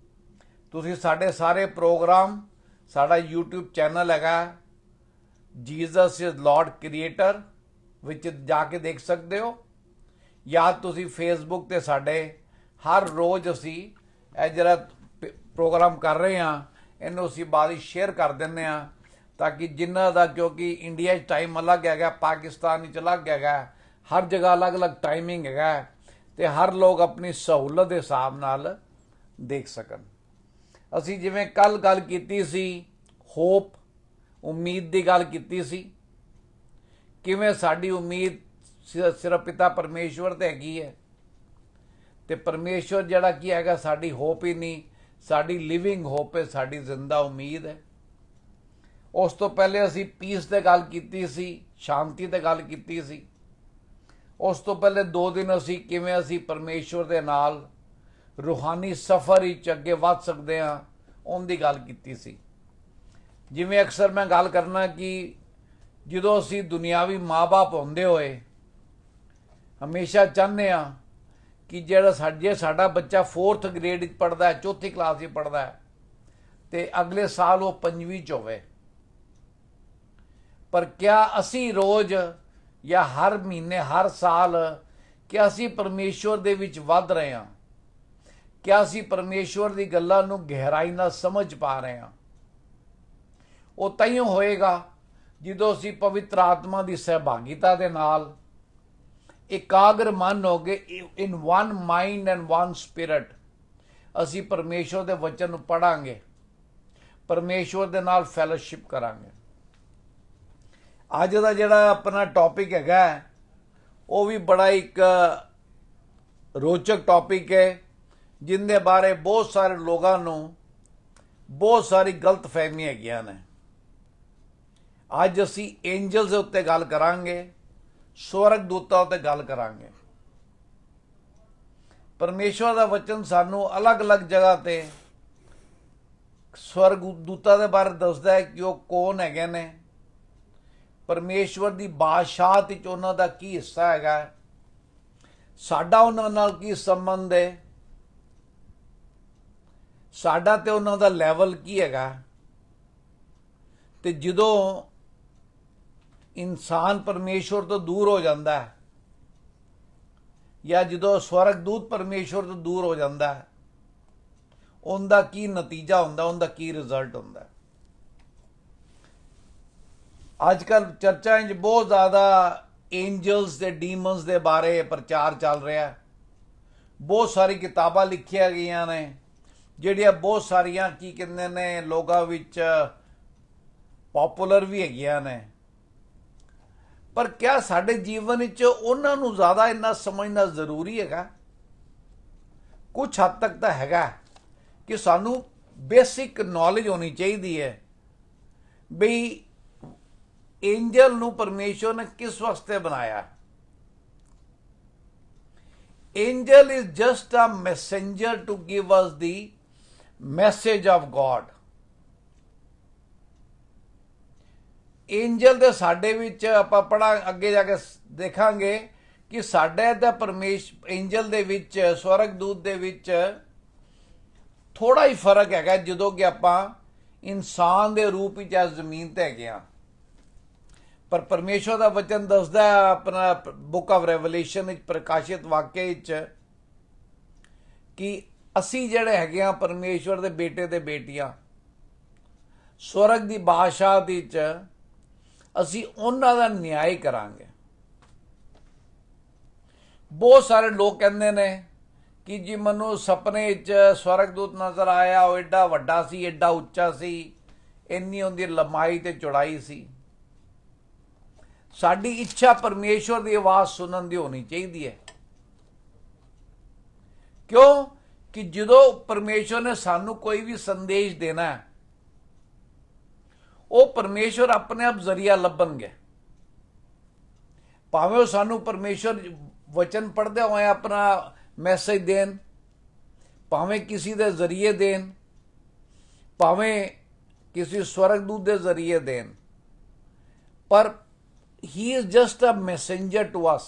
ਤੁਸੀਂ ਸਾਡੇ ਸਾਰੇ ਪ੍ਰੋਗਰਾਮ ਸਾਡਾ YouTube ਚੈਨਲ ਹੈਗਾ ਜੀਸਸ ਇਜ਼ ਲਾਰਡ ਕ੍ਰੀਏਟਰ ਵਿੱਚ ਜਾ ਕੇ ਦੇਖ ਸਕਦੇ ਹੋ, ਜਾਂ ਤੁਸੀਂ Facebook ਤੇ ਸਾਡੇ ਹਰ ਰੋਜ਼ ਅਸੀਂ ਇਹ ਜਿਹੜਾ ਪ੍ਰੋਗਰਾਮ ਕਰ ਰਹੇ ਹਾਂ ਇਹਨੂੰ ਅਸੀਂ ਬਾਅਦ ਵਿੱਚ ਸ਼ੇਅਰ ਕਰ ਦਿੰਦੇ ਹਾਂ, ਤਾਂ ਕਿ ਜਿਨ੍ਹਾਂ ਦਾ, ਕਿਉਂਕਿ ਇੰਡੀਆ 'ਚ ਟਾਈਮ ਅਲੱਗ ਹੈਗਾ, ਪਾਕਿਸਤਾਨ ਵਿੱਚ ਅਲੱਗ ਹੈਗਾ, ਹਰ ਜਗ੍ਹਾ ਅਲੱਗ-ਅਲੱਗ ਟਾਈਮਿੰਗ ਹੈਗਾ, ਤੇ ਹਰ ਲੋਕ ਆਪਣੀ ਸਹੂਲਤ ਦੇ ਹਿਸਾਬ ਨਾਲ ਦੇਖ ਸਕਣ। ਅਸੀਂ ਜਿਵੇਂ ਕੱਲ ਗੱਲ ਕੀਤੀ ਸੀ ਹੋਪ, ਉਮੀਦ ਦੀ ਗੱਲ ਕੀਤੀ ਸੀ, ਕਿਵੇਂ ਸਾਡੀ ਉਮੀਦ ਸਿਰਫ ਪਿਤਾ ਪਰਮੇਸ਼ਵਰ ਤੇ ਹੈਗੀ ਹੈ, ਤੇ ਪਰਮੇਸ਼ਵਰ ਜਿਹੜਾ ਕੀ ਹੈਗਾ ਸਾਡੀ ਹੋਪ ਹੀ ਨਹੀਂ, ਸਾਡੀ ਲਿਵਿੰਗ ਹੋਪ ਹੈ, ਸਾਡੀ ਜ਼ਿੰਦਾ ਉਮੀਦ ਹੈ। ਉਸ ਤੋਂ ਪਹਿਲੇ ਅਸੀਂ ਪੀਸ ਤੇ ਗੱਲ ਕੀਤੀ ਸੀ, ਸ਼ਾਂਤੀ ਤੇ ਗੱਲ ਕੀਤੀ ਸੀ। ਉਸ ਤੋਂ ਪਹਿਲੇ 2 ਦਿਨ ਅਸੀਂ ਕਿਵੇਂ ਅਸੀਂ ਪਰਮੇਸ਼ਵਰ ਦੇ ਨਾਲ ਰੂਹਾਨੀ ਸਫ਼ਰ ਵਿੱਚ ਅੱਗੇ ਵੱਧ ਸਕਦੇ ਹਾਂ ਉਹਦੀ ਗੱਲ ਕੀਤੀ ਸੀ। ਜਿਵੇਂ ਅਕਸਰ ਮੈਂ ਗੱਲ ਕਰਨਾ ਕਿ ਜਦੋਂ ਅਸੀਂ ਦੁਨਿਆਵੀ ਮਾਂ-ਬਾਪ ਹੁੰਦੇ ਹੋਏ ਹਮੇਸ਼ਾ ਚਾਹੁੰਦੇ ਹਾਂ ਕਿ ਜੇ ਸਾਡਾ ਬੱਚਾ 4th ਗ੍ਰੇਡ ਵਿੱਚ ਪੜ੍ਹਦਾ ਹੈ, 4th ਕਲਾਸ ਵਿੱਚ ਪੜ੍ਹਦਾ ਹੈ, ਤੇ ਅਗਲੇ ਸਾਲ ਉਹ 5ਵੀਂ 'ਚ ਹੋਵੇ। ਪਰ ਕਿਆ ਅਸੀਂ ਰੋਜ਼ ਜਾਂ ਹਰ ਮਹੀਨੇ, ਹਰ ਸਾਲ, ਕਿ ਅਸੀਂ ਪਰਮੇਸ਼ਵਰ ਦੇ ਵਿੱਚ ਵੱਧ ਰਹੇ ਹਾਂ? ਕਿਆ ਅਸੀਂ ਪਰਮੇਸ਼ਵਰ ਦੀ ਗੱਲਾਂ ਨੂੰ ਗਹਿਰਾਈ ਨਾਲ ਸਮਝ ਪਾ ਰਹੇ ਹਾਂ? ਉਹ ਤਾਂਹੀਓ ਹੋਏਗਾ ਜਦੋਂ ਅਸੀਂ ਪਵਿੱਤਰ ਆਤਮਾ ਦੀ ਸਹਿਭਾਗਿਤਾ ਦੇ ਨਾਲ ਇਕਾਗਰ ਮਨ ਹੋ ਕੇ in one mind and one spirit ਅਸੀਂ ਪਰਮੇਸ਼ਵਰ ਦੇ ਵਚਨ ਨੂੰ ਪੜਾਂਗੇ, ਪਰਮੇਸ਼ਵਰ ਦੇ ਨਾਲ ਫੈਲੋਸ਼ਿਪ ਕਰਾਂਗੇ। ਅੱਜ ਦਾ ਜਿਹੜਾ ਆਪਣਾ ਟੌਪਿਕ ਹੈਗਾ ਉਹ ਵੀ ਬੜਾ ਇੱਕ ਰੋਚਕ ਟੌਪਿਕ ਹੈ, ਜਿੰਦੇ ਬਾਰੇ ਬਹੁਤ ਸਾਰੇ ਲੋਕਾਂ ਨੂੰ ਬਹੁਤ ਸਾਰੀ ਗਲਤਫਹਿਮੀ ਹੈਗੀਆਂ ਨੇ। ਅੱਜ ਅਸੀਂ ਐਂਜਲਸ ਦੇ ਉੱਤੇ ਗੱਲ ਕਰਾਂਗੇ, ਸਵਰਗ ਦੂਤਾਂ ਉੱਤੇ ਗੱਲ ਕਰਾਂਗੇ। ਪਰਮੇਸ਼ਵਰ ਦਾ ਵਚਨ ਸਾਨੂੰ ਅਲੱਗ-ਅਲੱਗ ਜਗ੍ਹਾ ਤੇ ਸਵਰਗ ਦੂਤਾਂ ਦੇ ਬਾਰੇ ਦੱਸਦਾ ਹੈ ਕਿ ਉਹ ਕੌਣ ਹੈਗੇ ਨੇ, ਪਰਮੇਸ਼ਵਰ ਦੀ ਬਾਦਸ਼ਾਹਤ ਵਿੱਚ ਉਹਨਾਂ ਦਾ ਕੀ ਹਿੱਸਾ ਹੈਗਾ, ਸਾਡਾ ਉਹਨਾਂ ਨਾਲ ਕੀ ਸੰਬੰਧ ਹੈ, ਸਾਡਾ ਤੇ ਉਹਨਾਂ ਦਾ ਲੈਵਲ ਕੀ ਹੈਗਾ। ਤੇ ਜਦੋਂ ਇਨਸਾਨ ਪਰਮੇਸ਼ਵਰ ਤੋਂ ਦੂਰ ਹੋ ਜਾਂਦਾ ਹੈ, ਜਾਂ ਜਦੋਂ ਸਵਰਗਦੂਤ ਪਰਮੇਸ਼ਵਰ ਤੋਂ ਦੂਰ ਹੋ ਜਾਂਦਾ ਹੈ, ਉਹਦਾ ਕੀ ਨਤੀਜਾ ਹੁੰਦਾ, ਉਹਦਾ ਕੀ ਰਿਜ਼ਲਟ ਹੁੰਦਾ। ਅੱਜ ਕੱਲ੍ਹ ਚਰਚਾ 'ਚ ਬਹੁਤ ਜ਼ਿਆਦਾ ਐਂਜਲਸ ਤੇ ਡੀਮਨਸ ਦੇ ਬਾਰੇ ਪ੍ਰਚਾਰ ਚੱਲ ਰਿਹਾ। ਬਹੁਤ ਸਾਰੀ ਕਿਤਾਬਾਂ ਲਿਖੀਆਂ ਗਈਆਂ ਨੇ ਜਿਹੜੀਆਂ ਬਹੁਤ ਸਾਰੀਆਂ ਕੀ ਕਹਿੰਦੇ ਨੇ ਲੋਕਾਂ ਵਿੱਚ ਪਪੂਲਰ ਵੀ ਹੈਗੀਆਂ ਨੇ। ਪਰ ਕਿਆ ਸਾਡੇ ਜੀਵਨ ਵਿੱਚ ਉਹਨਾਂ ਨੂੰ ਜ਼ਿਆਦਾ ਇੰਨਾ ਸਮਝਣਾ ਜ਼ਰੂਰੀ ਹੈਗਾ? ਕੁਝ ਹੱਦ ਤੱਕ ਤਾਂ ਹੈਗਾ ਕਿ ਸਾਨੂੰ ਬੇਸਿਕ ਨੌਲੇਜ ਹੋਣੀ ਚਾਹੀਦੀ ਹੈ ਬਈ ਐਂਜਲ ਨੂੰ ਪਰਮੇਸ਼ਵਰ ਨੇ ਕਿਸ ਵਾਸਤੇ ਬਣਾਇਆ। Angel is just a messenger to give us the message of God. Angel ਦੇ ਸਾਡੇ ਵਿੱਚ ਆਪਾਂ ਅੱਗੇ ਜਾ ਕੇ ਦੇਖਾਂਗੇ ਕਿ ਸਾਡੇ ਦਾ ਐਂਜਲ ਦੇ ਵਿੱਚ, ਸਵਰਗਦੂਤ ਦੇ ਵਿੱਚ ਥੋੜਾ ਹੀ ਫਰਕ ਹੈਗਾ ਜਦੋਂ ਕਿ ਆਪਾਂ ਇਨਸਾਨ ਦੇ ਰੂਪ ਵਿੱਚ ਇਸ ਜ਼ਮੀਨ ਤੇ ਹੈਗੇ ਹਾਂ। ਪਰ ਪਰਮੇਸ਼ਵਰ ਦਾ ਵਚਨ ਦੱਸਦਾ ਹੈ ਆਪਣਾ ਬੁੱਕ ਆਫ ਰੈਵਲੇਸ਼ਨ ਵਿੱਚ, ਪ੍ਰਕਾਸ਼ਿਤ ਵਾਕਿਆ ਵਿੱਚ, ਕਿ ਅਸੀਂ ਜਿਹੜੇ ਹੈਗੇ ਹਾਂ ਪਰਮੇਸ਼ਵਰ ਦੇ ਬੇਟੇ ਤੇ ਬੇਟੀਆਂ, ਸਵਰਗ ਦੀ ਬਾਦਸ਼ਾਹਤ ਵਿੱਚ ਅਸੀਂ ਉਹਨਾਂ ਦਾ ਨਿਆਂ ਕਰਾਂਗੇ। ਬਹੁਤ ਸਾਰੇ ਲੋਕ ਕਹਿੰਦੇ ਨੇ ਕਿ ਜੀ ਮੈਨੂੰ ਸੁਪਨੇ ਵਿੱਚ ਸਵਰਗਦੂਤ ਨਜ਼ਰ ਆਇਆ, ਉਹ ਐਡਾ ਵੱਡਾ ਸੀ, ਐਡਾ ਉੱਚਾ ਸੀ, ਇੰਨੀ ਉਹਦੀ ਲੰਬਾਈ ਤੇ ਚੌੜਾਈ ਸੀ। ਸਾਡੀ ਇੱਛਾ ਪਰਮੇਸ਼ਵਰ ਦੀ ਆਵਾਜ਼ ਸੁਣਨ ਦੀ ਹੋਣੀ ਚਾਹੀਦੀ ਹੈ। ਕਿਉਂ ਕਿ ਜਦੋਂ ਪਰਮੇਸ਼ਵਰ ਨੇ ਸਾਨੂੰ ਕੋਈ ਵੀ ਸੰਦੇਸ਼ ਦੇਣਾ ਹੈ, ਉਹ ਪਰਮੇਸ਼ਵਰ ਆਪਣੇ ਆਪ ਜ਼ਰੀਆ ਲੱਭਣਗੇ। ਭਾਵੇਂ ਉਹ ਸਾਨੂੰ ਪਰਮੇਸ਼ਵਰ ਵਚਨ ਪੜ੍ਹਦੇ ਹੋਏ ਆਪਣਾ ਮੈਸੇਜ ਦੇਣ, ਭਾਵੇਂ ਕਿਸੇ ਦੇ ਜ਼ਰੀਏ ਦੇਣ, ਭਾਵੇਂ ਕਿਸੇ ਸਵਰਗਦੂਤ ਦੇ ਜ਼ਰੀਏ ਦੇਣ, ਪਰ he is just a messenger to us.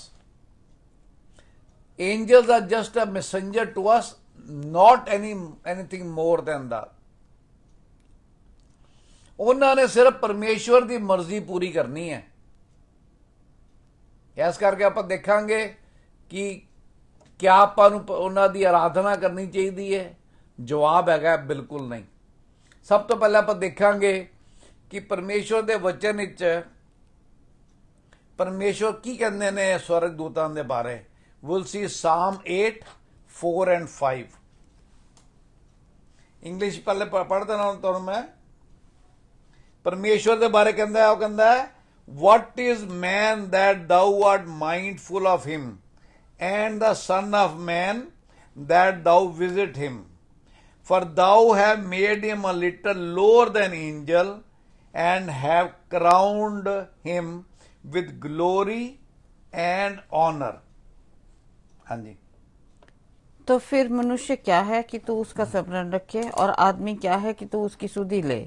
Angels are just a messenger to us, not anything more than that. ਉਹਨਾਂ ਨੇ ਸਿਰਫ ਪਰਮੇਸ਼ਵਰ ਦੀ ਮਰਜ਼ੀ ਪੂਰੀ ਕਰਨੀ ਹੈ। ਇਸ ਕਰਕੇ ਆਪਾਂ ਦੇਖਾਂਗੇ ਕਿ ਕਿਆ ਆਪਾਂ ਨੂੰ ਉਹਨਾਂ ਦੀ ਆਰਾਧਨਾ ਕਰਨੀ ਚਾਹੀਦੀ ਹੈ, ਜਵਾਬ ਹੈਗਾ ਬਿਲਕੁਲ ਨਹੀਂ। ਸਭ ਤੋਂ ਪਹਿਲਾਂ ਆਪਾਂ ਦੇਖਾਂਗੇ ਕਿ ਪਰਮੇਸ਼ਵਰ ਦੇ ਵਚਨ ਵਿੱਚ ਪਰਮੇਸ਼ਵਰ ਕੀ ਕਹਿੰਦੇ ਨੇ ਸਵਰਗ ਦੂਤਾਂ ਦੇ ਬਾਰੇ। Will see psalm 8:4 and 5। English ਪਹਿਲੇ ਪੜ੍ਹ ਦੇਣਾ ਤੁਹਾਨੂੰ ਮੈਂ। ਪਰਮੇਸ਼ਵਰ ਦੇ ਬਾਰੇ ਕਹਿੰਦਾ ਹੈ, ਉਹ ਕਹਿੰਦਾ ਹੈ, what is man that thou art mindful of him, and the son of man that thou visit him? For thou have made him a little lower than angel, and have crowned him with glory and honor। हाँ जी। तो फिर मनुष्य क्या है कि तू उसका स्मरण रखे, और आदमी क्या है कि तू उसकी सुधि ले,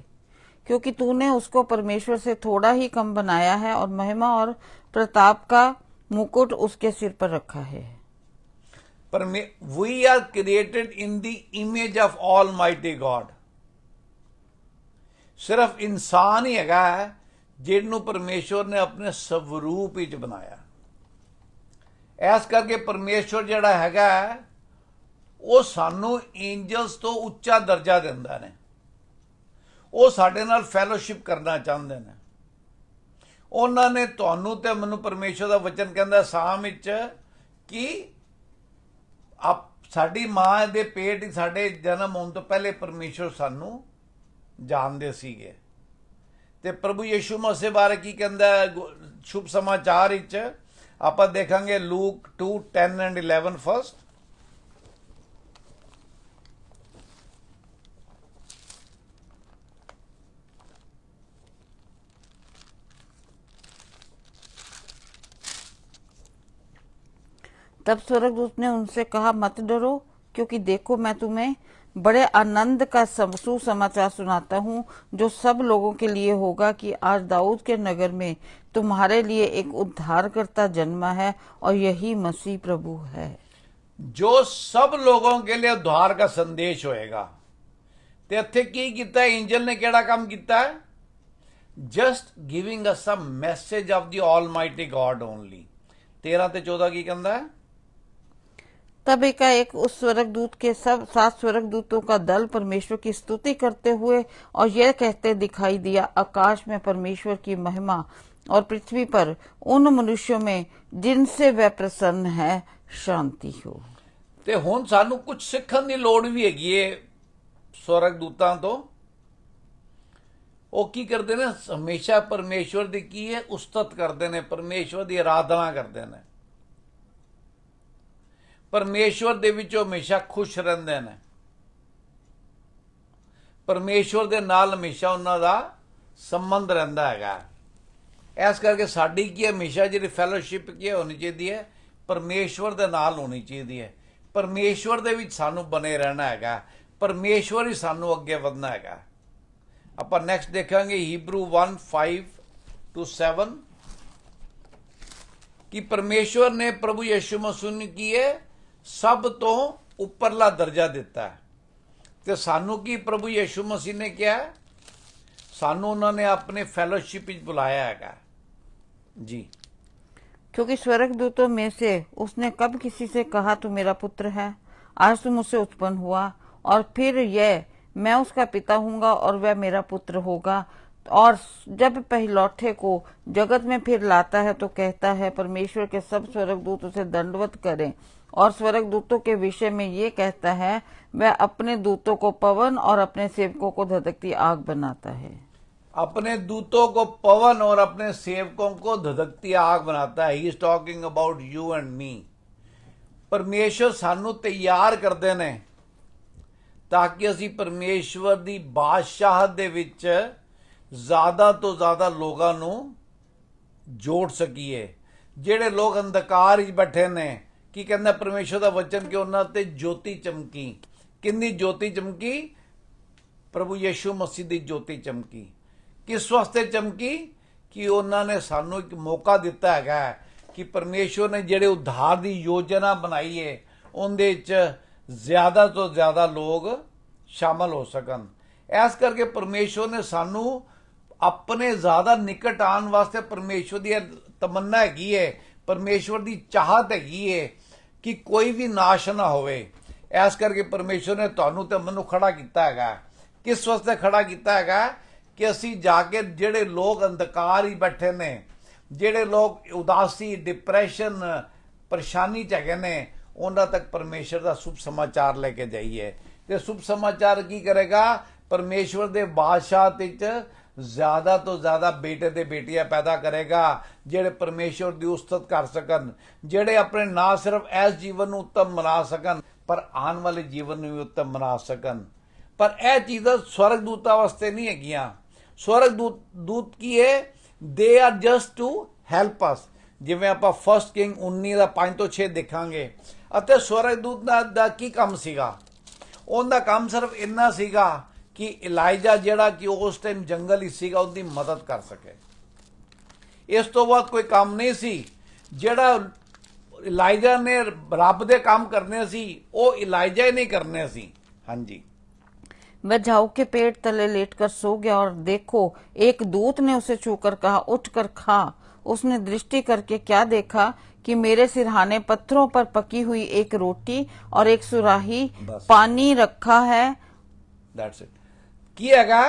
क्योंकि तूने उसको परमेश्वर से थोड़ा ही कम बनाया है, और महिमा और प्रताप का मुकुट उसके सिर पर रखा है। We are created in the image of Almighty God। ਸਿਰਫ ਇਨਸਾਨ ਹੀ ਹੈਗਾ ਜਿਹਨੂੰ ਪਰਮੇਸ਼ਵਰ ਨੇ ਆਪਣੇ ਸਵਰੂਪ ਵਿੱਚ ਬਣਾਇਆ। ਇਸ ਕਰਕੇ ਪਰਮੇਸ਼ਵਰ ਜਿਹੜਾ ਹੈਗਾ ਉਹ ਸਾਨੂੰ ਐਂਜਲਸ ਤੋਂ ਉੱਚਾ ਦਰਜਾ ਦਿੰਦਾ ਨੇ। ਉਹ ਸਾਡੇ ਨਾਲ ਫੈਲੋਸ਼ਿਪ ਕਰਨਾ ਚਾਹੁੰਦੇ ਨੇ। ਉਹਨਾਂ ਨੇ ਤੁਹਾਨੂੰ ਤੇ ਮੈਨੂੰ, ਪਰਮੇਸ਼ਵਰ ਦਾ ਵਚਨ ਕਹਿੰਦਾ ਸਾਮ ਵਿੱਚ ਕਿ ਸਾਡੀ ਮਾਂ ਦੇ ਪੇਟ ਸਾਡੇ ਜਨਮ ਹੋਣ ਤੋਂ ਪਹਿਲੇ ਪਰਮੇਸ਼ਵਰ ਸਾਨੂੰ ਜਾਣਦੇ ਸੀਗੇ। ਤੇ ਪ੍ਰਭੂ ਯਿਸੂ ਮਸੀਹ ਬਾਰੇ ਕੀ ਕਹਿੰਦਾ ਸ਼ੁਭ ਸਮਾਚਾਰ ਵਿੱਚ ਆਪਾਂ ਦੇਖਾਂਗੇ ਲੂਕ 2:10 and 11 ਫਸਟ। तब स्वर्गदूत ने उनसे कहा, मत डरो, क्योंकि देखो मैं तुम्हें बड़े आनंद का सुसमाचार सुनाता हूँ, जो सब लोगों के लिए होगा, कि आज दाऊद के नगर में तुम्हारे लिए एक उद्धारकर्ता जन्मा है, और यही मसीह प्रभु है। जो सब लोगों के लिए उद्धार का संदेश होएगा। ਤੇ ਇੱਥੇ ਕੀ ਕੀਤਾ ਐਂਜਲ ਨੇ, ਕਿਹੜਾ ਕੰਮ ਕੀਤਾ ਹੈ? Just giving us a message of the almighty God only. 13 ਤੇ 14 ਕੀ ਕਹਿੰਦਾ ਹੈ? तब एकाएक उस स्वर्गदूत के सब 7 स्वर्गदूतों का दल परमेश्वर की स्तुति करते हुए और यह कहते दिखाई दिया, आकाश में परमेश्वर की महिमा, और पृथ्वी पर उन मनुष्यों में जिनसे वह प्रसन्न है शांति हो। ਤੇ ਹੁਣ ਸਾਨੂੰ ਕੁਝ ਸਿੱਖਣ ਦੀ ਲੋੜ ਵੀ ਹੈਗੀ ਏ ਸਵਰਗਦੂਤਾਂ ਤੋਂ। ਉਹ ਕੀ ਕਰਦੇ ਨੇ? ਹਮੇਸ਼ਾ ਪਰਮੇਸ਼ਵਰ ਦੀ ਕੀ ਹੈ? ਉਸਤਤ ਕਰਦੇ ਨੇ, ਪਰਮੇਸ਼ਵਰ ਦੀ ਆਰਾਧਨਾ ਕਰਦੇ ਨੇ, ਪਰਮੇਸ਼ਵਰ ਦੇ ਵਿੱਚ ਹਮੇਸ਼ਾ ਖੁਸ਼ ਰਹਿੰਦੇ ਨੇ, ਪਰਮੇਸ਼ਵਰ ਦੇ ਨਾਲ ਹਮੇਸ਼ਾ ਉਹਨਾਂ ਦਾ ਸੰਬੰਧ ਰਹਿੰਦਾ ਹੈਗਾ। ਇਸ ਕਰਕੇ ਸਾਡੀ ਕੀ ਹਮੇਸ਼ਾ ਜਿਹੜੀ ਫੈਲੋਸ਼ਿਪ ਕੀ ਹੋਣੀ ਚਾਹੀਦੀ ਹੈ? ਪਰਮੇਸ਼ਵਰ ਦੇ ਨਾਲ ਹੋਣੀ ਚਾਹੀਦੀ ਹੈ। ਪਰਮੇਸ਼ਵਰ ਦੇ ਵਿੱਚ ਸਾਨੂੰ ਬਣੇ ਰਹਿਣਾ ਹੈਗਾ, ਪਰਮੇਸ਼ਵਰ ਹੀ ਸਾਨੂੰ ਅੱਗੇ ਵਧਣਾ ਹੈਗਾ। ਆਪਾਂ ਨੈਕਸਟ ਦੇਖਾਂਗੇ ਹੀਬਰੂ 1:5-7 ਕਿ ਪਰਮੇਸ਼ਵਰ ਨੇ ਪ੍ਰਭੂ ਯਿਸੂ ਮਸੀਹ ਨੂੰ ਕੀ ਹੈ? ਸਭ ਤੋਂ ਉੱਪਰਲਾ ਦਰਜਾ ਦਿੱਤਾ ਹੈ। ਤੇ ਸਾਨੂੰ ਕੀ ਪ੍ਰਭੂ ਯਿਸੂ ਮਸੀਹ ਨੇ ਕਿਹਾ? ਸਾਨੂੰ ਉਹਨਾਂ ਨੇ ਆਪਣੇ ਫੈਲੋਸ਼ਿਪ ਵਿੱਚ ਬੁਲਾਇਆ ਹੈਗਾ ਜੀ। क्योंकि स्वर्गदूतों में से उसने कब किसी से कहा तू मेरा पुत्र है, आज तू मुझसे उत्पन्न हुआ, और फिर यह मैं उसका पिता हूँगा और वह मेरा पुत्र होगा। और जब पहिलौठे को जगत में फिर लाता है तो कहता है, परमेश्वर के सब स्वर्गदूत उसे दंडवत करें। और स्वर्गदूतों के विषय में ये कहता है, वह अपने दूतों को पवन और अपने सेवकों को धधकती आग बनाता है। अपने दूतों को पवन और अपने सेवकों को धधकती आग बनाता है। He is talking about you and me. परमेश्वर सानू तैयार करते ने ताकि असी परमेश्वर दी बादशाहत दे विच ज़्यादा तो ज़्यादा लोगों नू जोड़ सकीए। जेड़े लोग अंधकार विच बैठे ने, की कहंदा परमेश्वर दा वचन कि उन्हां ते ज्योति चमकी। किन्नी ज्योति चमकी? प्रभु यीशु मसीह दी ज्योति चमकी। किस वास्ते चमकी? कि उन्होंने सानू एक मौका दिता है कि परमेश्वर ने जेड़े उद्धार की योजना बनाई है उनदे च ज़्यादा तो ज़्यादा लोग शामिल हो सकन। इस करके परमेश्वर ने सानू अपने ज़्यादा निकट आने वास्ते परमेश्वर की तमन्ना हैगी है, परमेश्वर की चाहत हैगी है कि कोई भी नाश ना होवे। ਇਸ ਕਰਕੇ ਪਰਮੇਸ਼ਵਰ ਨੇ ਤੁਹਾਨੂੰ ਤੇ ਮੈਨੂੰ ਖੜਾ ਕੀਤਾ ਹੈਗਾ। ਕਿਸ ਵਾਸਤੇ ਖੜਾ ਕੀਤਾ ਹੈਗਾ ਕਿ ਅਸੀਂ ਜਾ ਕੇ ਜਿਹੜੇ ਲੋਕ ਅੰਧਕਾਰ ਹੀ ਬੈਠੇ ਨੇ, ਜਿਹੜੇ ਲੋਕ ਉਦਾਸੀ, ਡਿਪਰੈਸ਼ਨ, ਪਰੇਸ਼ਾਨੀ 'ਚ ਹੈਗੇ ਨੇ, ਉਹਨਾਂ ਤੱਕ ਪਰਮੇਸ਼ਵਰ ਦਾ ਸ਼ੁਭ ਸਮਾਚਾਰ ਲੈ ਕੇ ਜਾਈਏ। ਤੇ ਸ਼ੁਭ ਸਮਾਚਾਰ ਕੀ ਕਰੇਗਾ? ਪਰਮੇਸ਼ਵਰ ਦੇ ਬਾਦਸ਼ਾਹ ਵਿੱਚ ਜ਼ਿਆਦਾ ਤੋਂ ਜ਼ਿਆਦਾ ਬੇਟੇ ਤੇ ਬੇਟੀਆਂ ਪੈਦਾ ਕਰੇਗਾ ਜਿਹੜੇ ਪਰਮੇਸ਼ਵਰ ਦੀ ਉਸਤਤ ਕਰ ਸਕਣ, ਜਿਹੜੇ ਆਪਣੇ ਨਾ ਸਿਰਫ ਇਸ ਜੀਵਨ ਨੂੰ ਉੱਤਮ ਬਣਾ ਸਕਣ ਪਰ ਆਉਣ ਵਾਲੇ ਜੀਵਨ ਨੂੰ ਵੀ ਉੱਤਮ ਬਣਾ ਸਕਣ। ਪਰ ਇਹ ਚੀਜ਼ਾਂ ਸਵਰਗ ਦੂਤਾਂ ਵਾਸਤੇ ਨਹੀਂ ਹੈਗੀਆਂ। ਸਵਰਗ ਦੂਤ ਕੀ ਹੈ? They are just to help us. ਜਿਵੇਂ ਆਪਾਂ 1 ਕਿੰਗ 19 ਦਾ 5 ਤੋਂ 6 ਦੇਖਾਂਗੇ। ਅਤੇ ਸਵਰਗ ਦੂਤ ਦਾ ਕੀ ਕੰਮ ਸੀਗਾ? ਉਹਦਾ ਕੰਮ ਸਿਰਫ ਇੰਨਾ ਸੀਗਾ ਕਿ ਇਲਾਈਜਾ ਜਿਹੜਾ ਕਿ ਉਸ ਟਾਈਮ ਜੰਗਲ ਹੀ ਸੀਗਾ ਉਹਦੀ ਮਦਦ ਕਰ ਸਕੇ। ਇਸ ਤੋਂ ਬਾਅਦ ਕੋਈ ਕੰਮ ਨਹੀਂ ਸੀ। ਜਿਹੜਾ ਇਲਾਈਜਾ ਨੇ ਰੱਬ ਦੇ ਕੰਮ ਕਰਨੇ ਸੀ ਉਹ ਇਲਾਈਜਾ ਹੀ नहीं करने ਸੀ। हाँ जी। वह झाऊ के पेड़ तले लेटकर सो गया और देखो एक दूत ने उसे छूकर कहा, उठकर खा। उसने दृष्टि करके क्या देखा कि मेरे सिरहाने पत्थरों पर पकी हुई एक रोटी और एक सुराही पानी रखा है। That's it। ਕੀ ਹੈਗਾ?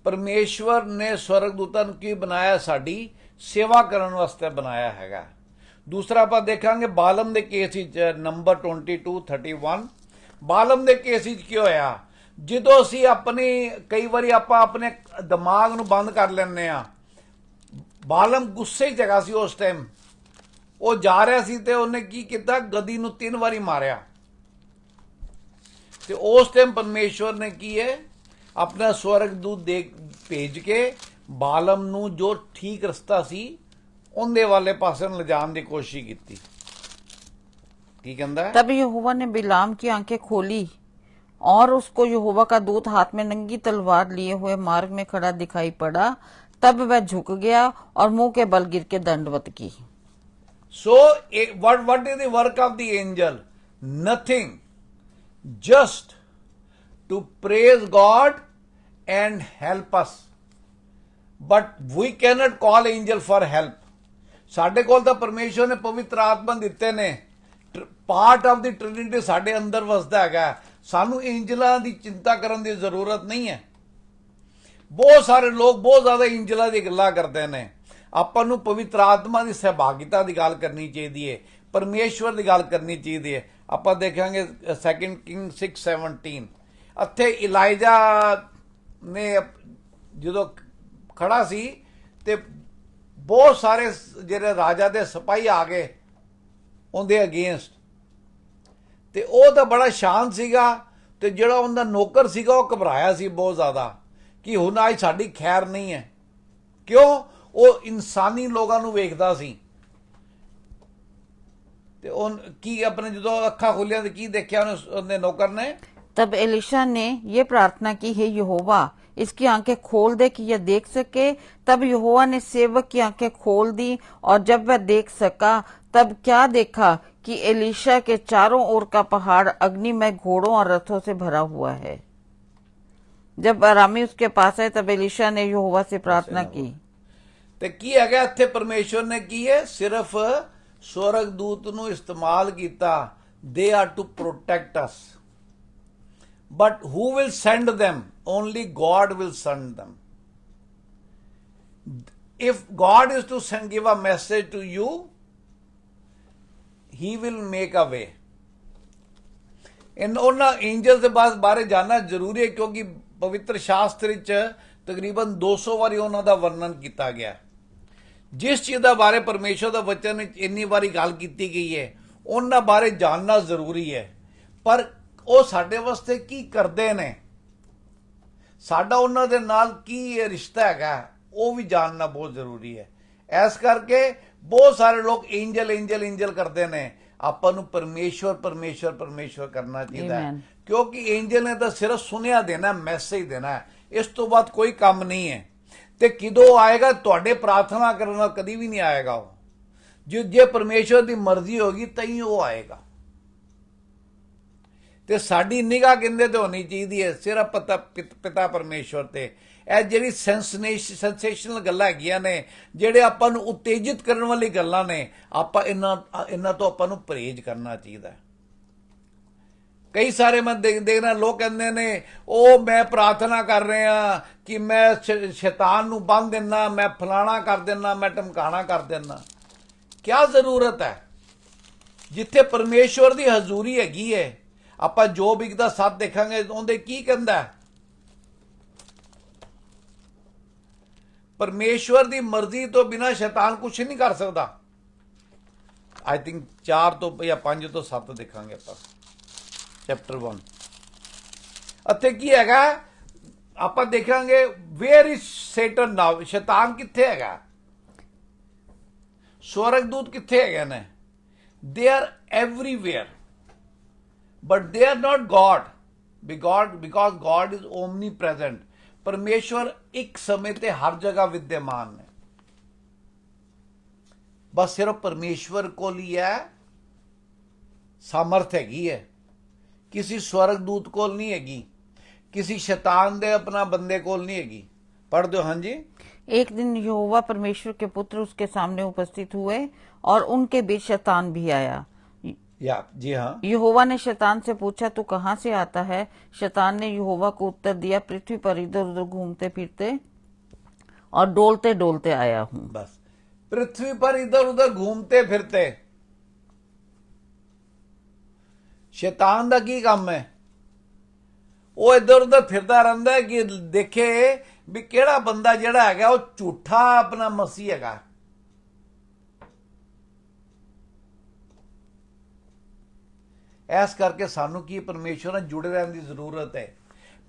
ਪਰਮੇਸ਼ਵਰ ਨੇ ਸਵਰਗਦੂਤਾਂ ਨੂੰ ਕੀ ਬਣਾਇਆ? ਸਾਡੀ ਸੇਵਾ ਕਰਨ ਵਾਸਤੇ ਬਣਾਇਆ ਹੈਗਾ। ਦੂਸਰਾ ਆਪਾਂ ਦੇਖਾਂਗੇ ਬਾਲਮ ਦੇ ਕੇਸ ਵਿੱਚ ਨੰਬਰ 22:31। ਬਾਲਮ ਦੇ ਕੇਸ ਵਿੱਚ ਕੀ ਹੋਇਆ? ਜਦੋਂ ਅਸੀਂ ਕਈ ਵਾਰੀ ਆਪਾਂ ਆਪਣੇ ਦਿਮਾਗ ਨੂੰ ਬੰਦ ਕਰ ਲੈਂਦੇ ਆ। ਬਾਲਮ ਗੁੱਸੇ 'ਚ ਹੈਗਾ ਸੀ ਉਸ ਟਾਈਮ। ਉਹ ਜਾ ਰਿਹਾ ਸੀ ਤੇ ਉਹਨੇ ਕੀ ਕੀਤਾ? ਗਦੀ ਨੂੰ 3 ਵਾਰੀ ਮਾਰਿਆ। ਤੇ ਉਸ ਟਾਈਮ ਪਰਮੇਸ਼ਵਰ ਨੇ ਕੀ ਹੈ? ਆਪਣਾ ਸਵਰਗਦੂਤ ਭੇਜ ਕੇ ਬਾਲਮ ਨੂੰ ਜੋ ਠੀਕ ਰਸਤਾ ਸੀ ਉਹਦੇ ਵਾਲੇ ਪਾਸੇ ਨੂੰ ਲਿਜਾਣ ਦੀ ਕੋਸ਼ਿਸ਼ ਕੀਤੀ। ਕੀ ਕਹਿੰਦਾ ਹੈ? तब यहोवा ने बिलाम की आंखें खोली और उसको यहोवा का दूत हाथ में नंगी तलवार लिए हुए मार्ग में खड़ा दिखाई पड़ा। तब वह झुक गया और मुंह के बल गिर के दंडवत की। So what is the work of the angel? Nothing, just to praise God and help us. But we cannot call angel for help. ਸਾਡੇ ਕੋਲ ਤਾਂ ਪਰਮੇਸ਼ਵਰ ਨੇ ਪਵਿੱਤਰ ਆਤਮਾ ਦਿੱਤੇ ਨੇ। ਪਾਰਟ ਆਫ ਦੀ ਟ੍ਰਿਨਿਟੀ ਸਾਡੇ ਅੰਦਰ ਵਸਦਾ ਹੈਗਾ। ਸਾਨੂੰ ਏਂਜਲਾਂ ਦੀ ਚਿੰਤਾ ਕਰਨ ਦੀ ਜ਼ਰੂਰਤ ਨਹੀਂ ਹੈ। ਬਹੁਤ ਸਾਰੇ ਲੋਕ ਬਹੁਤ ਜ਼ਿਆਦਾ ਏਂਜਲਾਂ ਦੀ ਗੱਲਾਂ ਕਰਦੇ ਨੇ। ਆਪਾਂ ਨੂੰ ਪਵਿੱਤਰ ਆਤਮਾ ਦੀ ਸਹਿਭਾਗਿਤਾ ਦੀ ਗੱਲ ਕਰਨੀ ਚਾਹੀਦੀ ਹੈ, ਪਰਮੇਸ਼ਵਰ ਦੀ ਗੱਲ ਕਰਨੀ ਚਾਹੀਦੀ ਹੈ। ਆਪਾਂ ਦੇਖਾਂਗੇ 2 ਕਿੰਗ 6:17। ਇੱਥੇ ਇਲਾਈਜਾ ਨੇ ਜਦੋਂ ਖੜਾ ਸੀ ਤੇ ਬਹੁਤ ਸਾਰੇ ਜਿਹੜੇ ਰਾਜਾ ਦੇ ਸਿਪਾਹੀ ਆ ਗਏ ਉਹਦੇ ਅਗੇਂਸਟ। ਤੇ ਉਹ ਤਾਂ ਬੜਾ ਸ਼ਾਂਤ ਸੀਗਾ ਤੇ ਜਿਹੜਾ ਉਹਦਾ ਨੌਕਰ ਸੀਗਾ ਉਹ ਘਬਰਾਇਆ ਸੀ ਬਹੁਤ ਜ਼ਿਆਦਾ ਕਿ ਹੁਣ ਅੱਜ ਸਾਡੀ ਖੈਰ ਨਹੀਂ ਹੈ। ਕਿਉਂ? ਉਹ ਇਨਸਾਨੀ ਲੋਕਾਂ ਨੂੰ ਵੇਖਦਾ ਸੀ। ਤੇ ਉਹ ਕੀ ਆਪਣੇ ਜਦੋਂ ਅੱਖਾਂ ਖੋਲੀਆਂ ਤੇ ਕੀ ਦੇਖਿਆ ਉਹਨੇ ਨੌਕਰ ਨੇ? तब एलिशा ने ये प्रार्थना की, हे यहोवा इसकी आंखें खोल दे कि यह देख सके। तब यहोवा ने सेवक की आंखें खोल दी और जब वह देख सका तब क्या देखा कि एलिशा के चारों ओर का पहाड़ अग्निमय घोड़ों और रथों से भरा हुआ है। जब अरामी उसके पास आए तब एलिशा ने यहोवा से प्रार्थना की। ਤੇ ਕੀ ਹੈਗਾ ਇੱਥੇ? ਪਰਮੇਸ਼ਵਰ ਨੇ ਕੀ ਹੈ? ਸਿਰਫ ਸਵਰਗਦੂਤ ਨੂੰ ਇਸਤੇਮਾਲ ਕੀਤਾ। They are to protect us. But who will send them? Only God will send them. If God is to give a message to you, He will make a way. ਉਹਨਾਂ ਐਂਜਲਸ ਦੇ ਬਾਰੇ ਜਾਨਣਾ ਜ਼ਰੂਰੀ ਹੈ ਕਿਉਂਕਿ ਪਵਿੱਤਰ ਸ਼ਾਸਤਰ ਵਿੱਚ ਤਕਰੀਬਨ 200 ਵਾਰੀ ਉਹਨਾਂ ਦਾ ਵਰਣਨ ਕੀਤਾ ਗਿਆ। ਜਿਸ ਚੀਜ਼ ਦਾ ਬਾਰੇ ਪਰਮੇਸ਼ਵਰ ਦਾ ਵਚਨ ਵਿੱਚ ਇੰਨੀ ਵਾਰੀ ਗੱਲ ਕੀਤੀ ਗਈ ਹੈ ਉਹਨਾਂ ਬਾਰੇ ਜਾਨਣਾ ਜ਼ਰੂਰੀ ਹੈ। ਪਰ ਉਹ ਸਾਡੇ ਵਾਸਤੇ ਕੀ ਕਰਦੇ ਨੇ, ਸਾਡਾ ਉਹਨਾਂ ਦੇ ਨਾਲ ਕੀ ਰਿਸ਼ਤਾ ਹੈਗਾ, ਉਹ ਵੀ ਜਾਣਨਾ ਬਹੁਤ ਜ਼ਰੂਰੀ ਹੈ। ਇਸ ਕਰਕੇ ਬਹੁਤ ਸਾਰੇ ਲੋਕ ਐਂਜਲ ਕਰਦੇ ਨੇ। ਆਪਾਂ ਨੂੰ ਪਰਮੇਸ਼ਵਰ ਕਰਨਾ ਚਾਹੀਦਾ ਹੈ ਕਿਉਂਕਿ ਐਂਜਲ ਨੇ ਤਾਂ ਸਿਰਫ ਸੁਨੇਹਾ ਦੇਣਾ, ਮੈਸੇਜ ਦੇਣਾ ਹੈ। ਇਸ ਤੋਂ ਬਾਅਦ ਕੋਈ ਕੰਮ ਨਹੀਂ ਹੈ। ਤੇ ਕਿਦੋਂ ਆਏਗਾ? ਤੁਹਾਡੇ ਪ੍ਰਾਰਥਨਾ ਕਰਨ ਨਾਲ ਕਦੀ ਵੀ ਨਹੀਂ ਆਏਗਾ। ਉਹ ਜੇ ਪਰਮੇਸ਼ਵਰ ਦੀ ਮਰਜ਼ੀ ਹੋਗੀ ਤਾਂ ਹੀ ਉਹ ਆਏਗਾ। ਤੇ ਸਾਡੀ ਨਿਗਾਹ ਕਿੰਦੇ ਤੇ ਹੋਣੀ ਚਾਹੀਦੀ ਹੈ? ਸਿਰਫ ਪਿਤਾ ਪਰਮੇਸ਼ਵਰ ਤੇ। ਇਹ ਜਿਹੜੀ ਸੈਂਸੇਸ਼ਨਲ ਗੱਲਾਂ ਹੈਗੀਆਂ ਨੇ, ਜਿਹੜੇ ਆਪਾਂ ਨੂੰ ਉਤੇਜਿਤ ਕਰਨ ਵਾਲੀ ਗੱਲਾਂ ਨੇ, ਆਪਾਂ ਇਹਨਾਂ ਤੋਂ ਆਪਾਂ ਨੂੰ ਪਰਹੇਜ਼ ਕਰਨਾ ਚਾਹੀਦਾ। ਕਈ ਸਾਰੇ ਮੈਂ ਦੇਖਣਾ ਲੋਕ ਕਹਿੰਦੇ ਨੇ ਉਹ ਮੈਂ ਪ੍ਰਾਰਥਨਾ ਕਰ ਰਿਹਾ ਕਿ ਮੈਂ ਸ਼ੈਤਾਨ ਨੂੰ ਬੰਨ ਦੇਣਾ, ਮੈਂ ਫਲਾਣਾ ਕਰ ਦੇਣਾ, ਮੈਂ ਧਮਕਾਣਾ ਕਰ ਦੇਣਾ। ਕਿਆ ਜ਼ਰੂਰਤ ਹੈ? ਜਿੱਥੇ ਪਰਮੇਸ਼ਵਰ ਦੀ ਹਜ਼ੂਰੀ ਹੈਗੀ ਹੈ। ਆਪਾਂ ਜੋਬ 1 ਦਾ 7 ਦੇਖਾਂਗੇ, ਉਹਦੇ ਕੀ ਕਹਿੰਦਾ ਹੈ? ਪਰਮੇਸ਼ਵਰ ਦੀ ਮਰਜ਼ੀ ਤੋਂ ਬਿਨਾ ਸ਼ੈਤਾਨ ਕੁਝ ਨਹੀਂ ਕਰ ਸਕਦਾ। ਆਈ ਥਿੰਕ 4 ਤੋਂ ਜਾਂ 5 ਤੋਂ 7 ਦੇਖਾਂਗੇ ਆਪਾਂ, ਚੈਪਟਰ 1। ਇੱਥੇ ਕੀ ਹੈਗਾ? ਆਪਾਂ ਦੇਖਾਂਗੇ ਵੇਅਰ ਇਜ਼ ਸੈਟਨ ਨਾਓ, ਸ਼ੈਤਾਨ ਕਿੱਥੇ ਹੈਗਾ? ਸਵਰਗਦੂਤ ਕਿੱਥੇ ਹੈਗੇ ਨੇ? They are everywhere, but they are not god, because God is omni present. परमेश्वर एक समय ते हर जगह विद्यमान है। बस सिर्फ परमेश्वर को ही है सामर्थ हैगी है, किसी स्वर्गदूत को नहीं हैगी, किसी शैतान दे अपना बंदे को नहीं हैगी। पढ़ दो। हाँ जी। एक दिन यहोवा परमेश्वर के पुत्र उसके सामने उपस्थित हुए और उनके बीच शैतान भी आया। या जी हाँ। यहोवा ने शैतान से पूछा, तू कहाँ से आता है? शैतान ने यहोवा को उत्तर दिया, पृथ्वी पर इधर उधर घूमते फिरते और डोलते डोलते आया हूँ। बस पृथ्वी पर इधर उधर घूमते फिरते। शैतान दा की काम है? वो इधर उधर फिरता रहता है कि देखे भी केड़ा बंदा जेड़ा है वो झूठा अपना मसीह है। इस करके सानू की परमेश्वर ਨਾਲ जुड़े रहने की जरूरत है।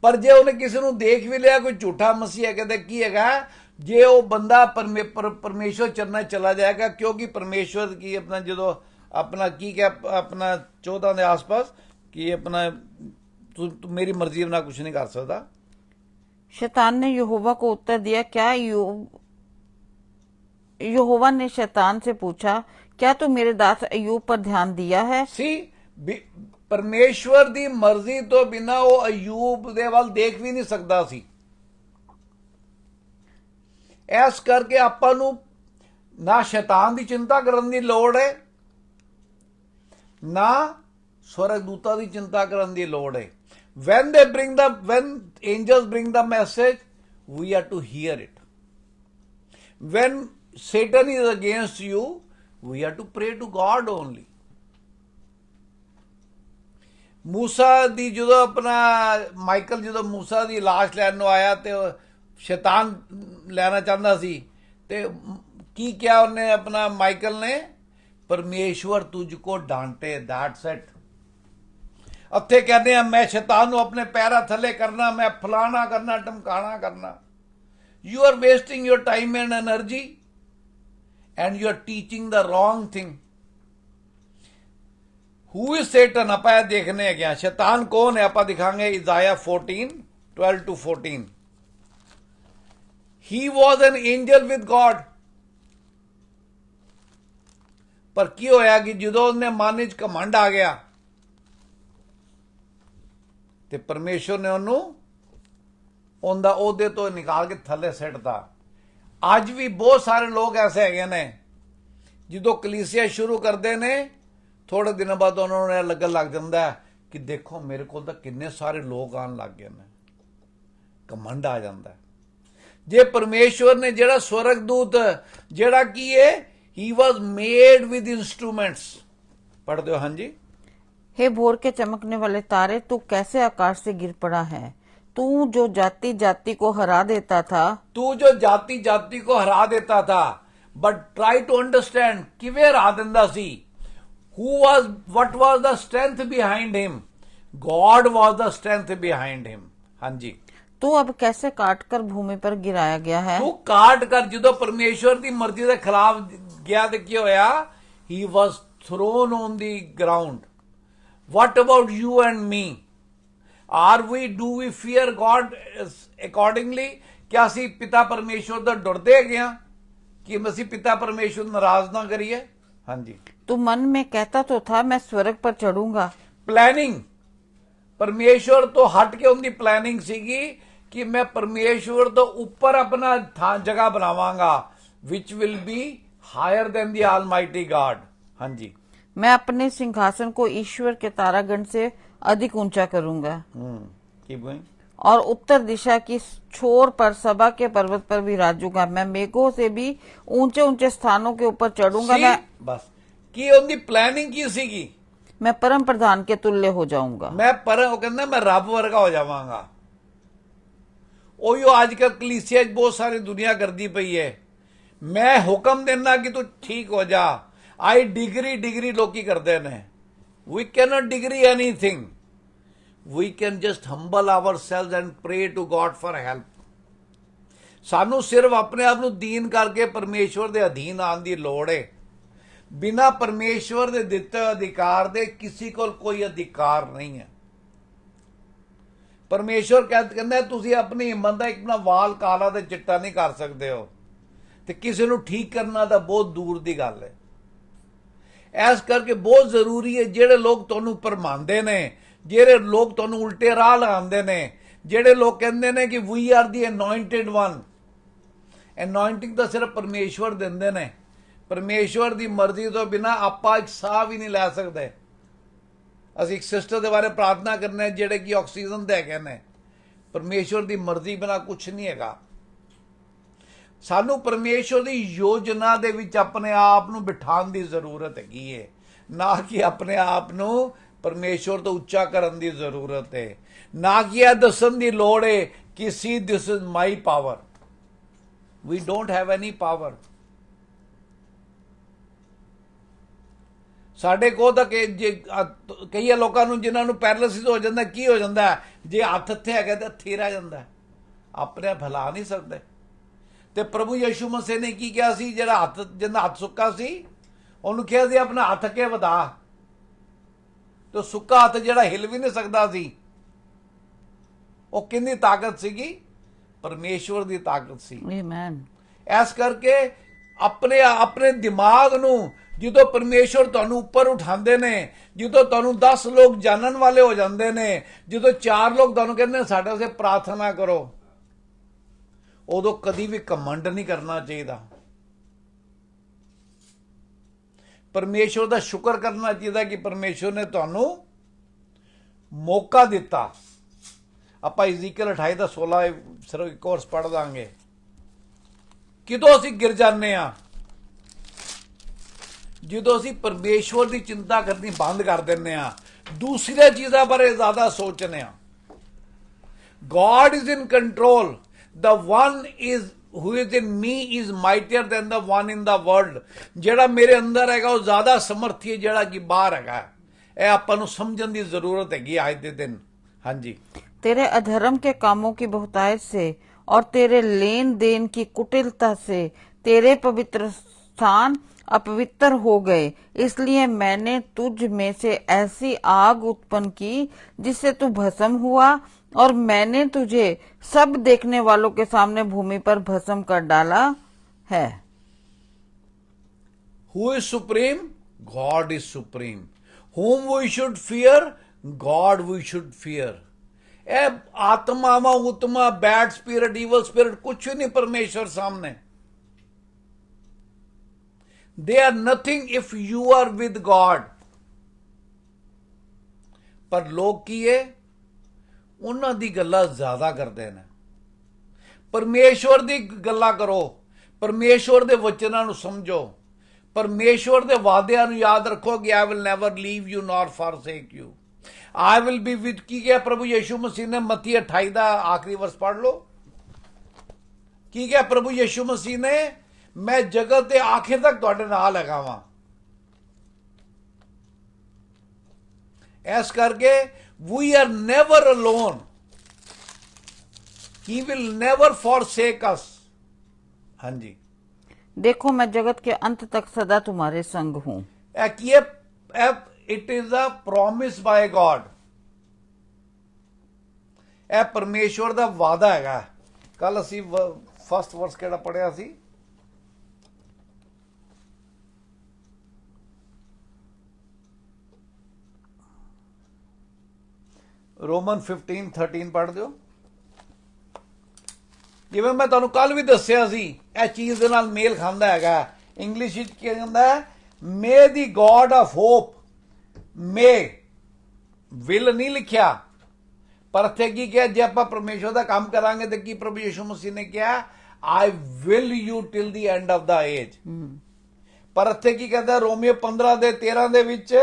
पर जे उन्हें किसी ਨੂੰ देख भी लिया कोई झूठा मसीह है तो की है, जे वो बंदा परमेश्वर चरना चला जाएगा, क्योंकि परमेश्वर की अपना जो अपना की क्या अपना 14 के आसपास कि अपना तू मेरी मर्जी बिना कुछ नहीं कर सकता। शैतान ने यहोवा को उत्तर दिया, क्या यहोवा ने शैतान से पूछा, क्या तू मेरे दास अय्यूब पर ध्यान दिया है? परमेश्वर दी मर्जी तो बिना वो अयूब दे वाल देख भी नहीं सकता सी। इस करके आपां नूं ना शैतान की चिंता करने की लोड़ है, ना स्वर्गदूतां की चिंता करने की लोड़ है। when angels bring the message, we are to hear it. When Satan is against you, we are to pray to God only. मूसा दी जो अपना माइकल जो मूसा दी लाश लैन आया तो शैतान लेना चाहता सी, ते की क्या उन्हें अपना माइकल ने, परमेश्वर तुझको डांटे, दैट्स इट। उत्थे कहते हैं मैं शैतान अपने पैरा थले करना, मैं फलाना करना, धमकाना करना। You are wasting your time and energy and you are teaching the wrong thing. Who is Satan? आप देखने गया शैतान कौन है, आप दिखाएंगे Isaiah 14:12-14। He was an angel with God. पर की होया कि जो उन्हें मन च घमंड आ गया ते परमेश्वर ने उन्होंने ओहदे तो निकाल के थले सिटता। अज भी बहुत सारे लोग ऐसे हैगे ने जो कलीसिया शुरू करते ने, थोड़े दिन बाद उन्होंने लगन लग जाता है कि देखो मेरे को तो किन्ने सारे लोग आन लग गए ने, घमंड आ जाता है। जे परमेश्वर ने जेड़ा स्वर्गदूत जेड़ा की है, he was made with instruments. पढ़ दो। हाँ जी। हे भोर के चमकने वाले तारे, तू कैसे आकाश से गिर पड़ा है? तू जो जाति जाति को हरा देता था, तू जो जाति जाति को हरा देता था। बट ट्राई टू अंडरस्टैंड किवें हरा दिंदा सी। what was the strength behind him? God was the strength behind him. हाँ जी। तू अब कैसे काट कर भूमि पर गिराया गया है? तू काट कर जो परमेश्वर की मर्जी के खिलाफ गया तो क्या होया? He was thrown on the ground. What about you and me? Do we fear God accordingly? क्या असी पिता परमेश्वर तो डरते गए कि असी पिता परमेश्वर नाराज ना करिए? हाँ जी। तू मन में कहता तो था मैं स्वर्ग पर चढ़ूंगा। प्लानिंग परमेश्वर तो हट के उनकी प्लानिंग सीगी कि मैं परमेश्वर तो ऊपर अपना जगह बनावांगा, which will be higher than the almighty God. हाँ जी। मैं अपने सिंहासन को ईश्वर के तारागण से अधिक ऊंचा करूंगा कीप गोइंग। और उत्तर दिशा की छोर पर सभा के पर्वत पर भी राजूंगा। मैं मेघों से भी ऊंचे ऊंचे स्थानों के ऊपर चढ़ूंगा। मैं बस की ਉਹਦੀ ਪਲੈਨਿੰਗ ਕੀ ਸੀਗੀ? मैं परम प्रधान के तुल्य हो जाऊंगा। ਉਹ ਕਹਿੰਦਾ ਮੈਂ ਰੱਬ ਵਰਗਾ ਹੋ ਜਾਵਾਂਗਾ। ਉਹੀ ਅੱਜ ਕੱਲ੍ਹ ਕਲੀਸਿਆ 'ਚ ਬਹੁਤ ਸਾਰੀ ਦੁਨੀਆ ਕਰਦੀ ਪਈ ਹੈ। ਮੈਂ ਹੁਕਮ ਦਿੰਦਾ ਕਿ ਤੂੰ ਠੀਕ ਹੋ ਜਾ। ਆਈ ਡਿਗਰੀ ਲੋਕੀ ਕਰਦੇ ਨੇ। We cannot decree anything. We can just humble ourselves and pray to God for help. ਸਾਨੂੰ ਸਿਰਫ ਆਪਣੇ ਆਪ ਨੂੰ ਦੀਨ ਕਰਕੇ ਪਰਮੇਸ਼ਵਰ ਦੇ ਅਧੀਨ ਆਉਣ ਦੀ ਲੋੜ ਹੈ। ਬਿਨਾਂ ਪਰਮੇਸ਼ਵਰ ਦੇ ਦਿੱਤੇ ਅਧਿਕਾਰ ਦੇ ਕਿਸੇ ਕੋਲ ਕੋਈ ਅਧਿਕਾਰ ਨਹੀਂ ਹੈ। ਪਰਮੇਸ਼ਵਰ ਕਹਿੰਦਾ ਤੁਸੀਂ ਆਪਣੀ ਹਿੰਮਤ ਦਾ ਇੱਕ ਨਾ ਵਾਲ ਕਾਲਾ ਤੇ ਚਿੱਟਾ ਨਹੀਂ ਕਰ ਸਕਦੇ ਹੋ ਤੇ ਕਿਸੇ ਨੂੰ ਠੀਕ ਕਰਨਾ ਤਾਂ ਬਹੁਤ ਦੂਰ ਦੀ ਗੱਲ ਹੈ। ਇਸ ਕਰਕੇ ਬਹੁਤ ਜ਼ਰੂਰੀ ਹੈ ਜਿਹੜੇ ਲੋਕ ਤੁਹਾਨੂੰ ਭਰਮਾਉਂਦੇ ਨੇ, ਜਿਹੜੇ ਲੋਕ ਤੁਹਾਨੂੰ ਉਲਟੇ ਰਾਹ ਲਾਉਂਦੇ ਨੇ, ਜਿਹੜੇ ਲੋਕ ਕਹਿੰਦੇ ਨੇ ਕਿ ਵੀ ਆਰ ਦੀ ਅਨੋਇੰਟਡ ਵਨ। ਅਨੋਇੰਟਿੰਗ ਤਾਂ ਸਿਰਫ ਪਰਮੇਸ਼ਵਰ ਦਿੰਦੇ ਨੇ। ਪਰਮੇਸ਼ਵਰ ਦੀ ਮਰਜ਼ੀ ਤੋਂ ਬਿਨਾਂ ਆਪਾਂ ਇੱਕ ਸਾਹ ਵੀ ਨਹੀਂ ਲੈ ਸਕਦੇ। ਅਸੀਂ ਇੱਕ ਸਿਸਟਰ ਦੇ ਬਾਰੇ ਪ੍ਰਾਰਥਨਾ ਕਰਨੇ ਜਿਹੜੇ ਕਿ ਆਕਸੀਜਨ ਦੇ ਹੈਗੇ ਨੇ। ਪਰਮੇਸ਼ਵਰ ਦੀ ਮਰਜ਼ੀ ਬਿਨਾਂ ਕੁਝ ਨਹੀਂ ਹੈਗਾ। ਸਾਨੂੰ ਪਰਮੇਸ਼ਵਰ ਦੀ ਯੋਜਨਾ ਦੇ ਵਿੱਚ ਆਪਣੇ ਆਪ ਨੂੰ ਬਿਠਾਉਣ ਦੀ ਜ਼ਰੂਰਤ ਹੈਗੀ ਹੈ, ਨਾ ਕਿ ਆਪਣੇ ਆਪ ਨੂੰ ਪਰਮੇਸ਼ਵਰ ਤੋਂ ਉੱਚਾ ਕਰਨ ਦੀ ਜ਼ਰੂਰਤ ਹੈ, ਨਾ ਕਿ ਇਹ ਦੱਸਣ ਦੀ ਲੋੜ ਹੈ ਕਿ see this is my power. We don't have any power. ਸਾਡੇ ਕੋਲ ਤਾਂ ਕਈ ਲੋਕਾਂ ਨੂੰ ਜਿਨ੍ਹਾਂ ਨੂੰ ਪੈਰਾਲਿਸਿਸ ਹੋ ਜਾਂਦਾ, ਕੀ ਹੋ ਜਾਂਦਾ? ਜੇ ਹੱਥ ਇੱਥੇ ਹੈਗਾ ਤਾਂ ਇੱਥੇ ਰਹਿ ਜਾਂਦਾ, ਆਪਣੇ ਆਪ ਹਿਲਾ ਨਹੀਂ ਸਕਦੇ। ਤੇ ਪ੍ਰਭੂ ਯਿਸੂ ਮਸੀਹ ਨੇ ਕੀ ਕਿਹਾ ਸੀ? ਜਿਹਦਾ ਹੱਥ ਸੁੱਕਾ ਸੀ ਉਹਨੂੰ ਕਿਹਾ ਸੀ ਆਪਣਾ ਹੱਥ ਅੱਗੇ ਵਧਾ। ਤੇ ਸੁੱਕਾ ਹੱਥ ਜਿਹੜਾ ਹਿਲ ਵੀ ਨਹੀਂ ਸਕਦਾ ਸੀ, ਉਹ ਕਿੰਨੀ ਤਾਕਤ ਸੀਗੀ? ਪਰਮੇਸ਼ਵਰ ਦੀ ਤਾਕਤ ਸੀ। ਆਮੀਨ। ਇਸ ਕਰਕੇ ਆਪਣੇ ਦਿਮਾਗ ਨੂੰ ਜਦੋਂ ਪਰਮੇਸ਼ਵਰ ਤੁਹਾਨੂੰ ਉੱਪਰ ਉਠਾਉਂਦੇ ਨੇ, ਜਦੋਂ ਤੁਹਾਨੂੰ 10 ਲੋਕ ਜਾਣਨ ਵਾਲੇ ਹੋ ਜਾਂਦੇ ਨੇ, ਜਦੋਂ 4 ਲੋਕ ਤੁਹਾਨੂੰ ਕਹਿੰਦੇ ਨੇ ਸਾਡੇ ਵਾਸਤੇ ਪ੍ਰਾਰਥਨਾ ਕਰੋ, ਉਦੋਂ ਕਦੀ ਵੀ ਘਮੰਡ ਨਹੀਂ ਕਰਨਾ ਚਾਹੀਦਾ। ਪਰਮੇਸ਼ਵਰ ਦਾ ਸ਼ੁਕਰ ਕਰਨਾ ਚਾਹੀਦਾ ਕਿ ਪਰਮੇਸ਼ਵਰ ਨੇ ਤੁਹਾਨੂੰ ਮੌਕਾ ਦਿੱਤਾ। ਆਪਾਂ ਇਜ਼ੀਕੀਅਲ 28 ਦਾ 16 ਸਿਰਫ ਇੱਕ ਕੋਰਸ ਪੜ੍ਹ ਦਾਂਗੇ। ਕਿਦੋਂ ਅਸੀਂ ਗਿਰ ਜਾਂਦੇ ਆ? ਜਦੋਂ ਅਸੀਂ ਪਰਮੇਸ਼ਵਰ ਦੀ ਚਿੰਤਾ ਕਰਨੀ ਬੰਦ ਕਰ ਦਿੰਦੇ ਆ, ਦੂਸਰੀਆਂ ਚੀਜ਼ਾਂ ਬਾਰੇ ਜ਼ਿਆਦਾ ਸੋਚਦੇ ਆ। God is in control. The one who is in me is mightier than the one in the world. ਜਿਹੜਾ ਮੇਰੇ ਅੰਦਰ ਹੈਗਾ ਉਹ ਜ਼ਿਆਦਾ ਸਮਰਥੀ ਹੈ ਜਿਹੜਾ ਕਿ ਬਾਹਰ ਹੈਗਾ। ਇਹ ਆਪਾਂ ਨੂੰ ਸਮਝਣ ਦੀ ਜ਼ਰੂਰਤ ਹੈਗੀ ਅੱਜ ਦੇ ਦਿਨ। ਹਾਂਜੀ। तेरे अधर्म के कामों की बहुतायत से और तेरे लेन देन की कुटिलता से तेरे पवित्र स्थान अपवित्र हो गए। इसलिए मैंने तुझ में से ऐसी आग उत्पन्न की जिससे तू भस्म हुआ, और मैंने तुझे सब देखने वालों के सामने भूमि पर भस्म कर डाला है। Who is supreme? God is supreme. Whom we should fear? God we should fear. ਇਹ ਆਤਮਾਵਾਂ ਉਤਮਾ ਬੈਡ ਸਪਿਰਿਟ ਈਵਲ ਸਪਿਰਿਟ ਕੁਛ ਨਹੀਂ ਪਰਮੇਸ਼ਵਰ ਸਾਹਮਣੇ। They are nothing if you are with God. ਪਰ ਲੋਕ ਕੀ ਹੈ? ਉਹਨਾਂ ਦੀ ਗੱਲਾਂ ਜ਼ਿਆਦਾ ਕਰਦੇ ਨੇ। ਪਰਮੇਸ਼ਵਰ ਦੀ ਗੱਲਾਂ ਕਰੋ, ਪਰਮੇਸ਼ਵਰ ਦੇ ਵਚਨਾਂ ਨੂੰ ਸਮਝੋ, ਪਰਮੇਸ਼ਵਰ ਦੇ ਵਾਅਦਿਆਂ ਨੂੰ ਯਾਦ ਰੱਖੋ ਕਿ I will never leave you nor forsake you. I will be with ਕੀ ਕਿਹਾ ਪ੍ਰਭੂ ਯਿਸੂ ਮਸੀਹ ਨੇ? ਮੱਤੀ 28 ਦਾ ਆਖਰੀ ਵਰਸ ਪੜ੍ਹ ਲਓ। ਕੀ ਕਿਹਾ ਪ੍ਰਭੂ ਯਿਸੂ ਮਸੀਹ ਨੇ? ਮੈਂ ਜਗਤ ਦੇ ਆਖਿਰ ਤੱਕ ਤੁਹਾਡੇ ਨਾਲ ਹੈਗਾ ਵਾਂ। ਇਸ ਕਰਕੇ we are never alone. He will never forsake us. ਹਾਂਜੀ। देखो मैं जगत के अंत तक सदा तुम्हारे संग हूं। ਇਹ ਕੀ ਹੈ? It is a promise by God. ਇਹ ਪਰਮੇਸ਼ਵਰ ਦਾ ਵਾਅਦਾ ਹੈਗਾ। ਕੱਲ ਅਸੀਂ ਫਸਟ ਵਰਸ ਕਿਹੜਾ ਪੜਿਆ ਸੀ? ਰੋਮਨ 15:13 ਪੜ੍ਹ ਦਿਓ। ਜਿਵੇਂ ਮੈਂ ਤੁਹਾਨੂੰ ਕੱਲ ਵੀ ਦੱਸਿਆ ਸੀ, ਇਹ ਚੀਜ਼ ਦੇ ਨਾਲ ਮੇਲ ਖਾਂਦਾ ਹੈਗਾ। ਇੰਗਲਿਸ਼ ਵਿੱਚ ਕੀ ਕਹਿੰਦਾ ਹੈ? May the God of hope may will ਨਹੀਂ ਲਿਖਿਆ, ਪਰ ਇੱਥੇ ਕੀ ਕਿਹਾ, ਜੇ ਆਪਾਂ ਪਰਮੇਸ਼ਵਰ ਦਾ ਕੰਮ ਕਰਾਂਗੇ ਤੇ ਕੀ ਪ੍ਰਭੂ ਯਿਸੂ ਮਸੀਹ ਨੇ ਕਿਹਾ, I will you till the end of the age. ਪਰ ਇੱਥੇ ਕੀ ਕਹਿੰਦਾ ਰੋਮੀਓ 15:13 ਦੇ ਵਿੱਚ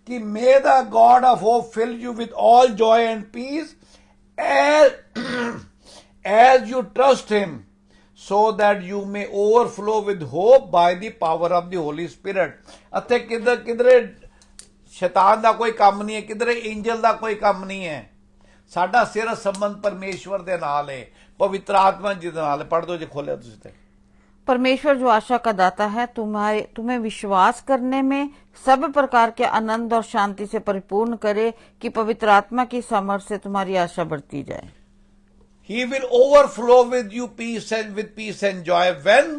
ਕਿ may the God of hope fill you with all joy and peace as you trust him, so that you may overflow with hope by the power of the Holy Spirit। ਇੱਥੇ ਕਿਧਰੇ ਸ਼ੈਤਾਨ ਦਾ ਕੋਈ ਕੰਮ ਨਹੀਂ ਹੈ, ਕਿਧਰੇ ਐਂਜਲ ਦਾ ਕੋਈ ਕੰਮ ਨਹੀਂ ਹੈ। ਸਾਡਾ ਸਿਰਫ ਸੰਬੰਧ ਪਰਮੇਸ਼ਵਰ ਦੇ ਨਾਲ ਹੈ, ਪਵਿੱਤਰ ਆਤਮਾ ਜੀ ਦੇ ਨਾਲ। ਪੜ੍ਹ ਦੋ ਜੇ ਖੋਲਿਆ ਤੁਸੀਂ ਤੇ। परमेश्वर जो आशा का दाता है तुम्हें विश्वास करने में सब प्रकार के आनंद और शांति से परिपूर्ण करे कि पवित्र आत्मा की सामर्थ्य से तुम्हारी आशा बढ़ती जाए। He will overflow with you peace and joy when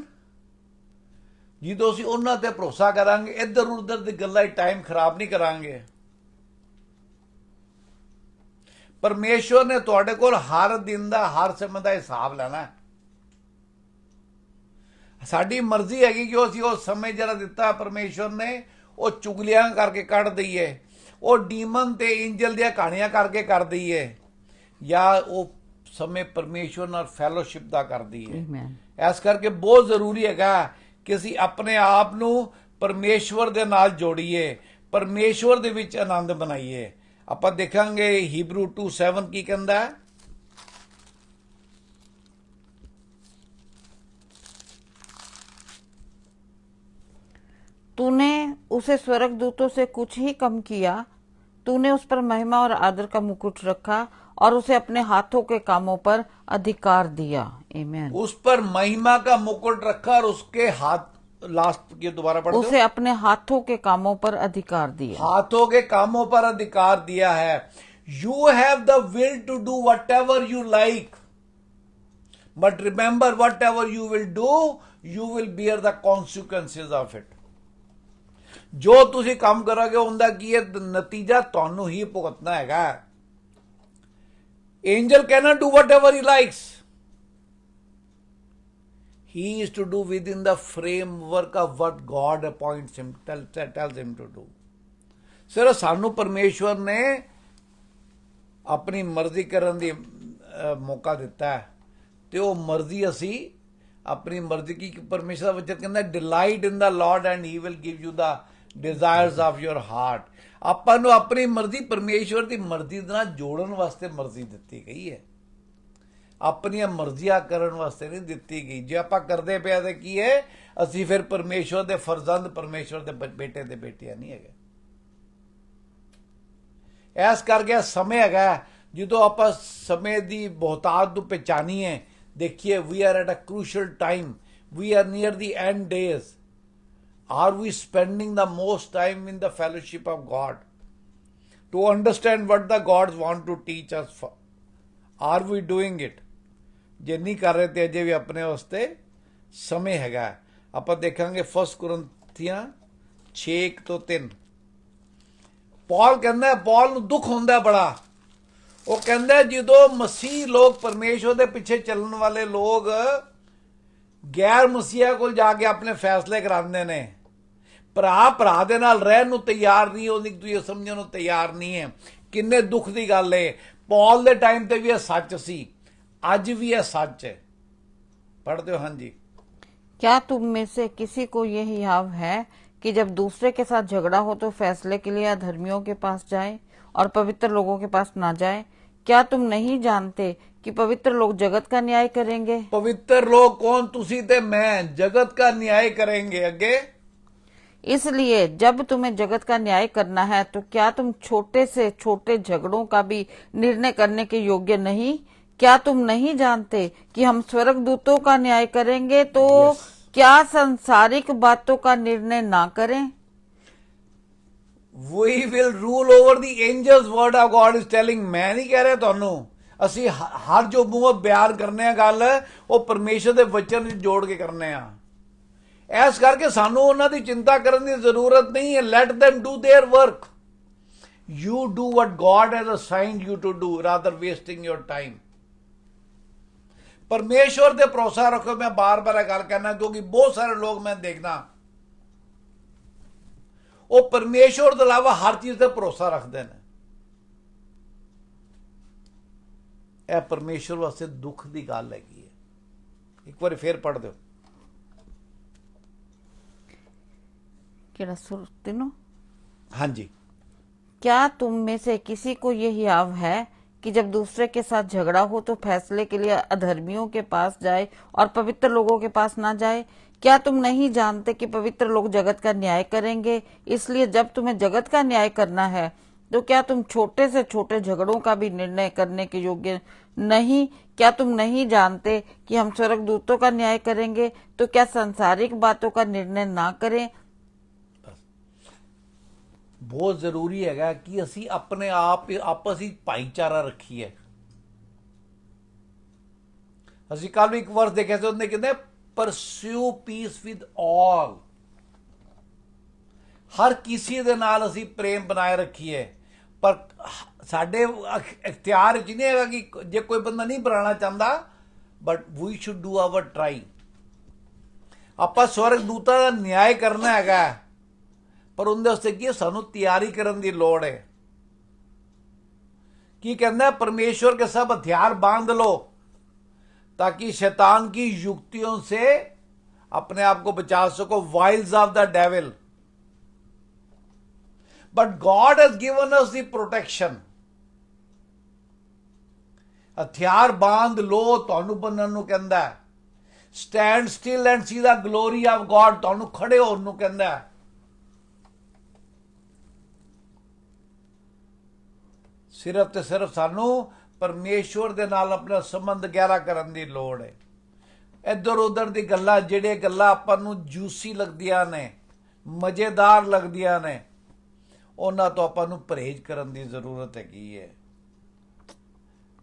ਜਦੋਂ ਅਸੀਂ ਉਹਨਾਂ ਤੇ ਭਰੋਸਾ ਕਰਾਂਗੇ, ਇੱਧਰ ਉੱਧਰ ਦੀ ਗੱਲਾਂ 'ਚ ਟਾਈਮ ਖਰਾਬ ਨਹੀਂ ਕਰਾਂਗੇ। ਪਰਮੇਸ਼ਵਰ ਨੇ ਤੁਹਾਡੇ ਕੋਲ ਹਰ ਦਿਨ ਦਾ, ਹਰ ਸਮੇਂ ਦਾ ਹਿਸਾਬ ਲੈਣਾ ਹੈ। ਸਾਡੀ ਮਰਜ਼ੀ ਹੈਗੀ ਕਿ ਅਸੀਂ ਉਹ ਸਮੇਂ ਜਿਹੜਾ ਦਿੱਤਾ ਪਰਮੇਸ਼ਵਰ ਨੇ, ਉਹ ਚੁਗਲੀਆਂ ਕਰਕੇ ਕੱਢ ਦਈਏ, ਉਹ ਡੀਮਨ ਤੇ ਐਂਜਲ ਦੀਆਂ ਕਹਾਣੀਆਂ ਕਰਕੇ ਕਰ ਦਈਏ, ਜਾਂ ਉਹ ਸਮੇਂ ਪਰਮੇਸ਼ਵਰ ਨਾਲ ਫੈਲੋਸ਼ਿਪ ਦਾ ਕਰ ਦਈਏ। ਇਸ ਕਰਕੇ ਬਹੁਤ ਜ਼ਰੂਰੀ ਹੈਗਾ ਕਿ ਅਸੀਂ ਆਪਣੇ ਆਪ ਨੂੰ ਪਰਮੇਸ਼ਵਰ ਦੇ ਨਾਲ ਜੋੜੀਏ, ਪਰਮੇਸ਼ਵਰ ਦੇ ਵਿੱਚ ਆਨੰਦ ਬਣਾਈਏ। ਆਪਾਂ ਦੇਖਾਂਗੇ ਹੀਬਰੂ 2:7 ਕੀ ਕਹਿੰਦਾ ਹੈ। तूने उसे स्वर्गदूतों से कुछ ही कम किया, तूने उस पर महिमा और आदर का मुकुट रखा और उसे अपने हाथों के कामों पर अधिकार दिया। आमीन। उस पर महिमा का मुकुट रखा और उसके हाथ, लास्ट ये दोबारा पढ़ दो। उसे अपने हाथों के कामों पर अधिकार दिया। हाथों के कामों पर अधिकार दिया है। You have the will to do whatever you like, but remember whatever you will do you will bear the consequences of it. ਜੋ ਤੁਸੀਂ ਕੰਮ ਕਰੋਗੇ ਉਹਦਾ ਕੀ ਹੈ, ਨਤੀਜਾ ਤੁਹਾਨੂੰ ਹੀ ਭੁਗਤਣਾ ਹੈਗਾ। Angel cannot do whatever he likes. He is to do within the framework of what God appoints him, tells him to do. ਸਿਰਫ ਸਾਨੂੰ ਪਰਮੇਸ਼ਵਰ ਨੇ ਆਪਣੀ ਮਰਜ਼ੀ ਕਰਨ ਦੀ ਮੌਕਾ ਦਿੱਤਾ ਹੈ, ਤੇ ਉਹ ਮਰਜ਼ੀ ਅਸੀਂ ਆਪਣੀ ਮਰਜ਼ੀ ਕੀ, ਪਰਮੇਸ਼ਵਰ ਦਾ ਵਚਨ ਕਹਿੰਦਾ delight in the Lord and he will give you the desires of your heart. ਆਪਾਂ ਨੂੰ ਆਪਣੀ ਮਰਜ਼ੀ ਪਰਮੇਸ਼ਵਰ ਦੀ ਮਰਜ਼ੀ ਦੇ ਨਾਲ ਜੋੜਨ ਵਾਸਤੇ ਮਰਜ਼ੀ ਦਿੱਤੀ ਗਈ ਹੈ, ਆਪਣੀਆਂ ਮਰਜ਼ੀਆਂ ਕਰਨ ਵਾਸਤੇ ਨਹੀਂ ਦਿੱਤੀ ਗਈ। ਜੇ ਆਪਾਂ ਕਰਦੇ ਪਿਆ ਤਾਂ ਕੀ ਹੈ, ਅਸੀਂ ਫਿਰ ਪਰਮੇਸ਼ਵਰ ਦੇ ਫਰਜ਼ੰਦ, ਪਰਮੇਸ਼ਵਰ ਦੇ ਬੇਟੇ ਤੇ ਬੇਟੀਆਂ ਨਹੀਂ ਹੈਗੇ। ਇਸ ਕਰਕੇ ਸਮੇਂ ਹੈਗਾ ਜਦੋਂ ਆਪਾਂ ਸਮੇਂ ਦੀ ਬਹੁਤਾਤ ਨੂੰ ਪਹਿਚਾਨੀਏ। ਦੇਖੀਏ, we are at a crucial time, we are near the end days. Are we spending the most time in the fellowship of God to understand what the gods want to teach us? Are we doing it? ਜੇ ਨਹੀਂ ਕਰ ਰਹੇ ਤੇ ਅਜੇ ਵੀ ਆਪਣੇ ਵਾਸਤੇ ਸਮੇਂ ਹੈਗਾ। ਆਪਾਂ ਦੇਖਾਂਗੇ 1 ਕੁਰਿੰਥੀਆਂ 6:1-3। ਪੌਲ ਕਹਿੰਦਾ, ਪੌਲ ਨੂੰ ਦੁੱਖ ਹੁੰਦਾ ਬੜਾ। ਉਹ ਕਹਿੰਦਾ ਜਦੋਂ ਮਸੀਹ ਲੋਕ, ਪਰਮੇਸ਼ਵਰ ਦੇ ਪਿੱਛੇ ਚੱਲਣ ਵਾਲੇ ਲੋਕ ਗੈਰ ਮਸੀਹਾ ਕੋਲ ਜਾ ਕੇ ਆਪਣੇ ਫੈਸਲੇ ਕਰਾਉਂਦੇ ਨੇ, ਭਰਾ ਦੇ ਨਾਲ ਰਹਿਣ ਨੂੰ ਤਿਆਰ ਨਹੀਂ, ਉਹਦੀ ਤੁਸੀਂ ਸਮਝਣ ਨੂੰ ਤਿਆਰ ਨਹੀਂ ਹੈ। ਕਿੰਨੇ ਦੁੱਖ ਦੀ ਗੱਲ ਹੈ। ਪੌਲ ਦੇ ਟਾਈਮ ਤੇ ਵੀ ਇਹ ਸੱਚ ਸੀ, ਅੱਜ भी यह सच है। पढ़ते हो। हाँ जी। क्या तुम में से किसी को यह याव है कि जब दूसरे के साथ झगड़ा हो तो फैसले के लिए अधर्मियों के पास जाए और पवित्र लोगों के पास ना जाए? क्या तुम नहीं जानते कि पवित्र लोग जगत का न्याय करेंगे? पवित्र लोग कौन? तुसी ते मैं, जगत का न्याय करेंगे। आगे, इसलिए जब तुम्हें जगत का न्याय करना है तो क्या तुम छोटे से छोटे झगड़ों का भी निर्णय करने के योग्य नहीं? क्या तुम नहीं जानते कि हम स्वर्गदूतों का न्याय करेंगे तो क्या सांसारिक बातों का निर्णय ना करें? We will rule over the angels, word of God is telling। मैं नहीं कह रहा ਤੁਹਾਨੂੰ, ਅਸੀਂ ਹਰ ਜੋ ਮੂੰਹੋਂ ਬਿਆਨ ਕਰਨੇ ਆ ਗੱਲ, ਉਹ ਪਰਮੇਸ਼ਰ ਦੇ ਵਚਨ ਵਿੱਚ ਜੋੜ ਕੇ ਕਰਨੇ ਆ। ਇਸ ਕਰਕੇ ਸਾਨੂੰ ਉਹਨਾਂ ਦੀ ਚਿੰਤਾ ਕਰਨ ਦੀ ਜ਼ਰੂਰਤ ਨਹੀਂ ਹੈ। Let them do their work। You do what God has assigned you to do rather wasting your time। परमेश्वर दे भरोसा रखो। मैं बार बार गल कहना, क्योंकि बहुत सारे लोग मैं देखना वो परमेश्वर के अलावा हर चीज से भरोसा रखते हैं। ਇਹ ਪਰਮੇਸ਼ਵਰ ਵਾਸਤੇ ਦੁੱਖ ਦੀ ਗੱਲ ਹੈਗੀ ਹੈ। ਇੱਕ ਵਾਰੀ ਫੇਰ ਪੜ੍ਹ ਦਿਓ। केड़ा सुर तीनों? ਹਾਂਜੀ। क्या तुम में से किसी को यह याव है कि जब दूसरे के साथ झगड़ा हो तो फैसले के लिए अधर्मियों के पास जाए और पवित्र लोगों के पास ना जाए? क्या तुम नहीं जानते कि पवित्र लोग जगत का न्याय करेंगे? इसलिए जब तुम्हें जगत का न्याय करना है तो क्या तुम छोटे से छोटे झगड़ों का भी निर्णय करने के योग्य नहीं? क्या तुम नहीं जानते कि हम स्वर्गदूतों का न्याय करेंगे तो क्या सांसारिक बातों का निर्णय ना करें? ਬਹੁਤ ਜ਼ਰੂਰੀ ਹੈਗਾ ਕਿ ਅਸੀਂ ਆਪਣੇ ਆਪ ਆਪਸ ਵਿੱਚ ਭਾਈਚਾਰਾ ਰੱਖੀਏ। ਅਸੀਂ ਕੱਲ ਵੀ ਇੱਕ ਵਰਸ ਦੇਖਿਆ ਸੀ, ਉਹਨੇ ਕਹਿੰਦੇ ਪਰਸਿਊ ਪੀਸ ਵਿਦ ਆਲ। ਹਰ ਕਿਸੇ ਦੇ ਨਾਲ ਅਸੀਂ ਪ੍ਰੇਮ ਬਣਾਏ ਰੱਖੀਏ, ਪਰ ਸਾਡੇ ਇਖਤਿਆਰ ਵਿੱਚ ਨਹੀਂ ਹੈਗਾ ਕਿ ਜੇ ਕੋਈ ਬੰਦਾ ਨਹੀਂ ਬਣਾਉਣਾ ਚਾਹੁੰਦਾ, but we should do our try. ਆਪਾਂ ਸਵਰਗ ਦੂਤਾਂ ਦਾ ਨਿਆਂ ਕਰਨਾ ਹੈਗਾ, ਪਰ ਉਹਦੇ ਵਾਸਤੇ ਕੀ ਸਾਨੂੰ ਤਿਆਰੀ ਕਰਨ ਦੀ ਲੋੜ ਹੈ। ਕੀ ਕਹਿੰਦਾ परमेश्वर के सब हथियार बांध लो ताकि शैतान की युक्तियों से अपने आप को बचा सको, wiles of the devil. But God has given us the protection. हथियार बांध लो ਤੁਹਾਨੂੰ ਬੰਨਣ ਨੂੰ ਕਹਿੰਦਾ। Stand still and see the glory of God, ਤੁਹਾਨੂੰ ਖੜੇ ਹੋਣ ਨੂੰ ਕਹਿੰਦਾ। ਸਿਰਫ ਤੇ ਸਿਰਫ ਸਾਨੂੰ ਪਰਮੇਸ਼ਵਰ ਦੇ ਨਾਲ ਆਪਣਾ ਸੰਬੰਧ ਗਹਿਰਾ ਕਰਨ ਦੀ ਲੋੜ ਹੈ। ਇੱਧਰ ਉੱਧਰ ਦੀ ਗੱਲਾਂ, ਜਿਹੜੇ ਗੱਲਾਂ ਆਪਾਂ ਨੂੰ ਜੂਸੀ ਲੱਗਦੀਆਂ ਨੇ, ਮਜ਼ੇਦਾਰ ਲੱਗਦੀਆਂ ਨੇ, ਉਹਨਾਂ ਤੋਂ ਆਪਾਂ ਨੂੰ ਪਰਹੇਜ਼ ਕਰਨ ਦੀ ਜ਼ਰੂਰਤ ਹੈਗੀ ਹੈ।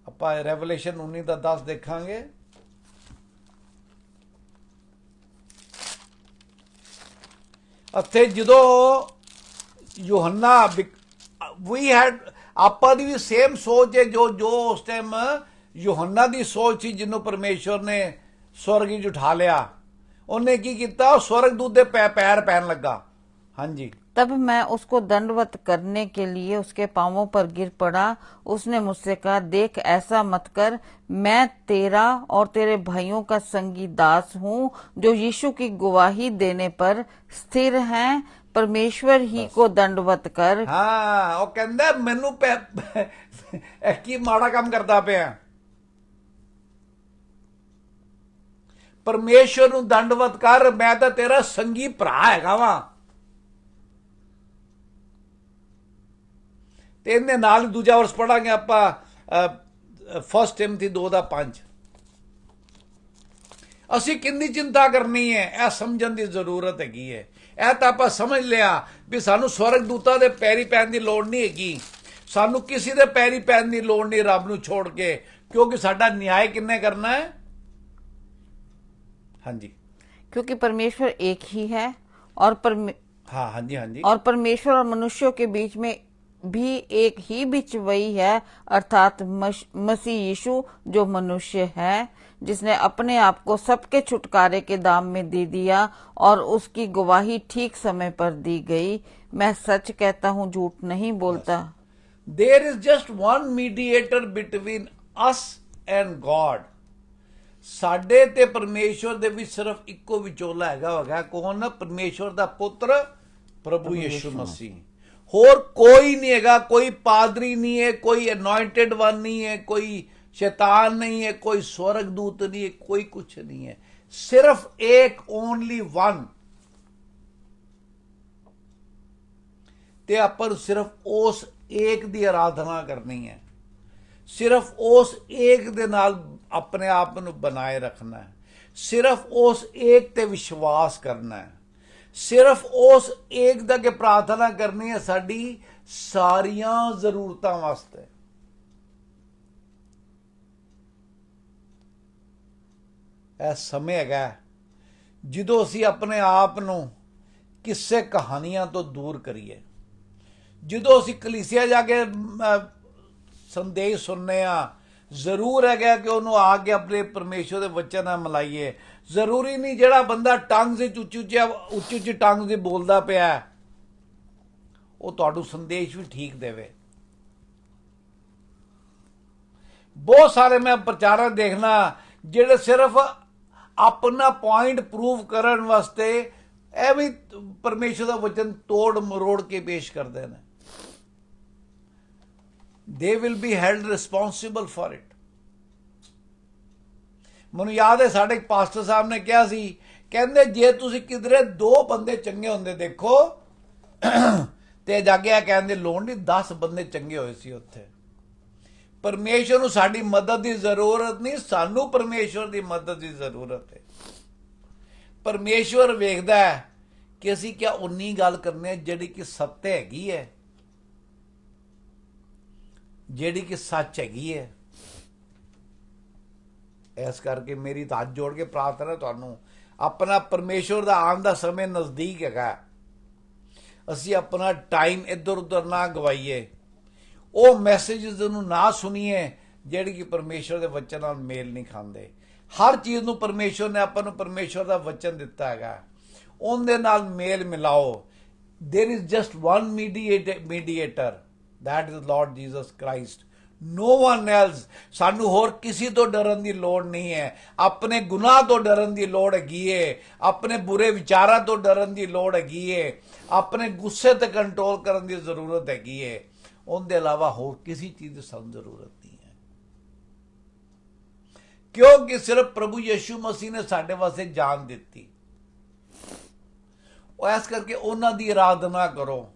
ਆਪਾਂ ਰੈਵਲੇਸ਼ਨ 19 ਦਾ 10 ਦੇਖਾਂਗੇ। ਇੱਥੇ ਜਦੋਂ ਯੋਹੰਨਾ ਵੀ ਹੈਡ ਆਪਾਂ ਦੀ ਵੀ ਸੇਮ ਸੋਚ ਹੈ ਜੋ ਉਸ ਟਾਈਮ ਯੋਹੰਨਾ ਦੀ ਸੋਚ ਸੀ, ਜਿਹਨੂੰ ਪਰਮੇਸ਼ਵਰ ਨੇ स्वर्ग ही उठा लिया। उन्हें की किया, स्वर्गदूत दे पैर पहन लगा। हाँ जी। तब मैं उसको दंडवत करने के लिए उसके पांवों पर गिर पड़ा। उसने मुझसे कहा, देख ऐसा मत कर, मैं तेरा और तेरे भाइयों का संगी दास हूँ जो यीशु की गवाही देने पर स्थिर हैं। परमेश्वर ही को दंडवत कर। हाँ, वो कहंदा मैनू की माड़ा काम करता पिया। परमेश्वर ਨੂੰ दंडवत कर, मैं तो तेरा संगी भरा हैगा वा। ਤੇ ਇਹਦੇ ਨਾਲ ਦੂਜਾ ਵਰਸ ਪੜਾਂਗੇ ਆਪਾਂ 1 ਟਿਮੋਥੀ 2:5। ਅਸੀਂ ਕਿੰਨੀ ਚਿੰਤਾ ਕਰਨੀ ਹੈ, ਇਹ ਸਮਝਣ ਦੀ ਜ਼ਰੂਰਤ ਹੈਗੀ ਹੈ। ਇਹ ਤਾਂ ਆਪਾਂ ਸਮਝ ਲਿਆ ਵੀ ਸਾਨੂੰ ਸਵਰਗ ਦੂਤਾਂ ਦੇ ਪੈਰੀ ਪੈਣ ਦੀ ਲੋੜ ਨਹੀਂ ਹੈਗੀ, ਸਾਨੂੰ ਕਿਸੇ ਦੇ ਪੈਰੀ ਪੈਣ ਦੀ ਲੋੜ ਨਹੀਂ ਰੱਬ ਨੂੰ ਛੋੜ ਕੇ, ਕਿਉਂਕਿ ਸਾਡਾ ਨਿਆਂ ਕਿੰਨੇ ਕਰਨਾ ਹੈ। हाँ जी। क्योंकि परमेश्वर एक ही है और हाँ जी, हाँ जी। और परमेश्वर और मनुष्यों के बीच में भी एक ही बिचवई है, अर्थात मसीह यीशु जो मनुष्य है, जिसने अपने आप को सबके छुटकारे के दाम में दे दिया और उसकी गवाही ठीक समय पर दी गई। मैं सच कहता हूँ, झूठ नहीं बोलता। There is just one mediator between us and God। ਸਾਡੇ ਤੇ ਪਰਮੇਸ਼ਵਰ ਦੇ ਵਿੱਚ ਸਿਰਫ ਇੱਕੋ ਵਿਚੋਲਾ ਹੈਗਾ। ਕੌਣ? ਪਰਮੇਸ਼ਵਰ ਦਾ ਪੁੱਤਰ ਪ੍ਰਭੂ ਯਿਸੂ ਮਸੀਹ। ਹੋਰ ਕੋਈ ਨਹੀਂ ਹੈਗਾ, ਕੋਈ ਪਾਦਰੀ ਨਹੀਂ ਹੈ, ਕੋਈ ਅਨੋਇੰਟਡ ਵਨ ਨਹੀਂ ਹੈ, ਕੋਈ शैतान नहीं है, कोई स्वर्गदूत नहीं है, कोई कुछ नहीं है, सिर्फ एक ओनली वन। ते अपन सिर्फ उस एक दी आराधना करनी है, सिर्फ उस एक दे नाल अपने आप को बनाए रखना है, सिर्फ उस एक ते विश्वास करना है, सिर्फ उस एक दा के प्रार्थना करनी है साडी सारियां जरूरतां वास्ते। ਇਹ ਸਮੇਂ ਹੈਗਾ ਜਦੋਂ ਅਸੀਂ ਆਪਣੇ ਆਪ ਨੂੰ ਕਿਸੇ ਕਹਾਣੀਆਂ ਤੋਂ ਦੂਰ ਕਰੀਏ, ਜਦੋਂ ਅਸੀਂ ਕਲੀਸਿਆ ਜਾ ਕੇ ਸੰਦੇਸ਼ ਸੁਣਨੇ ਆ, ਜ਼ਰੂਰ ਹੈਗਾ ਕਿ ਉਹਨੂੰ ਆ ਕੇ ਆਪਣੇ ਪਰਮੇਸ਼ਵਰ ਦੇ ਵਚਨ ਨਾਲ ਮਿਲਾਈਏ। ਜ਼ਰੂਰੀ ਨਹੀਂ ਜਿਹੜਾ ਬੰਦਾ ਟੰਗ ਦੇ ਉੱਚੀ ਟੰਗ ਦੇ ਬੋਲਦਾ ਪਿਆ ਉਹ ਤੁਹਾਨੂੰ ਸੰਦੇਸ਼ ਵੀ ਠੀਕ ਦੇਵੇ। ਬਹੁਤ ਸਾਰੇ ਮੈਂ ਪ੍ਰਚਾਰਕ ਦੇਖਣਾ ਜਿਹੜੇ ਸਿਰਫ ਆਪਣਾ ਪੁਆਇੰਟ ਪ੍ਰੂਵ ਕਰਨ ਵਾਸਤੇ ਐਵੇਂ ਪਰਮੇਸ਼ਰ ਦਾ ਵਚਨ ਤੋੜ ਮਰੋੜ ਕੇ ਪੇਸ਼ ਕਰਦੇ ਨੇ। they will be held responsible for it। ਮੈਨੂੰ ਯਾਦ ਹੈ ਸਾਡੇ ਇੱਕ ਪਾਸਟਰ ਸਾਹਿਬ ਨੇ ਕਿਹਾ ਸੀ, ਕਹਿੰਦੇ ਜੇ ਤੁਸੀਂ ਕਿਧਰੇ 2 ਬੰਦੇ ਚੰਗੇ ਹੁੰਦੇ ਦੇਖੋ ਤੇ ਜਾਗਿਆ ਕਹਿਣ ਦੀ ਲੋੜ ਨਹੀਂ, 10 ਬੰਦੇ ਚੰਗੇ ਹੋਏ ਸੀ ਉੱਥੇ। ਪਰਮੇਸ਼ਰ ਨੂੰ ਸਾਡੀ ਮਦਦ ਦੀ ਜ਼ਰੂਰਤ ਨਹੀਂ, ਸਾਨੂੰ ਪਰਮੇਸ਼ਰ ਦੀ ਮਦਦ ਦੀ ਜ਼ਰੂਰਤ ਹੈ। ਪਰਮੇਸ਼ਰ ਵੇਖਦਾ ਹੈ ਕਿ ਅਸੀਂ ਕਿਆ ਉਨੀ ਗੱਲ ਕਰਨੇ ਆ ਜਿਹੜੀ ਕਿ ਸੱਤ ਹੈਗੀ ਹੈ, ਜਿਹੜੀ ਕਿ ਸੱਚ ਹੈਗੀ ਹੈ। ਇਸ ਕਰਕੇ ਮੇਰੀ ਤਾਂ ਹੱਥ ਜੋੜ ਕੇ ਪ੍ਰਾਰਥਨਾ ਤੁਹਾਨੂੰ, ਆਪਣਾ ਪਰਮੇਸ਼ਰ ਦਾ ਆਉਣ ਦਾ ਸਮੇਂ ਨਜ਼ਦੀਕ ਹੈਗਾ, ਅਸੀਂ ਆਪਣਾ ਟਾਈਮ ਇੱਧਰ ਉੱਧਰ ਨਾ ਗਵਾਈਏ, ਉਹ ਮੈਸੇजेस ਨੂੰ ਨਾ ਸੁਣੀਏ ਜਿਹੜੇ ਕਿ ਪਰਮੇਸ਼ਰ ਦੇ ਵਚਨ ਨਾਲ ਮੇਲ ਨਹੀਂ ਖਾਂਦੇ। ਹਰ ਚੀਜ਼ ਨੂੰ ਪਰਮੇਸ਼ਰ ਨੇ ਆਪਾਂ ਨੂੰ ਪਰਮੇਸ਼ਰ ਦਾ ਵਚਨ ਦਿੱਤਾ ਹੈਗਾ, ਉਹਦੇ ਨਾਲ ਮੇਲ ਮਿਲਾਓ। there is just one mediator, that is Lord Jesus Christ, no one else। ਸਾਨੂੰ ਹੋਰ ਕਿਸੇ ਤੋਂ ਡਰਨ ਦੀ ਲੋੜ ਨਹੀਂ ਹੈ, ਆਪਣੇ ਗੁਨਾਹ ਤੋਂ ਡਰਨ ਦੀ ਲੋੜ ਹੈਗੀ ਹੈ, ਆਪਣੇ ਬੁਰੇ ਵਿਚਾਰਾਂ ਤੋਂ ਡਰਨ ਦੀ ਲੋੜ ਹੈਗੀ ਹੈ, ਆਪਣੇ ਗੁੱਸੇ ਤੇ ਕੰਟਰੋਲ ਕਰਨ ਦੀ ਜ਼ਰੂਰਤ ਹੈਗੀ ਹੈ। ਉਹਦੇ ਇਲਾਵਾ ਹੋਰ ਕਿਸੇ ਚੀਜ਼ ਦੀ ਸਾਨੂੰ ਜ਼ਰੂਰਤ ਨਹੀਂ ਹੈ, ਕਿਉਂਕਿ ਸਿਰਫ ਪ੍ਰਭੂ ਯਿਸੂ ਮਸੀਹ ਨੇ ਸਾਡੇ ਵਾਸਤੇ ਜਾਨ ਦਿੱਤੀ। ਉਹ ਇਸ ਕਰਕੇ ਉਹਨਾਂ ਦੀ ਆਰਾਧਨਾ ਕਰੋ,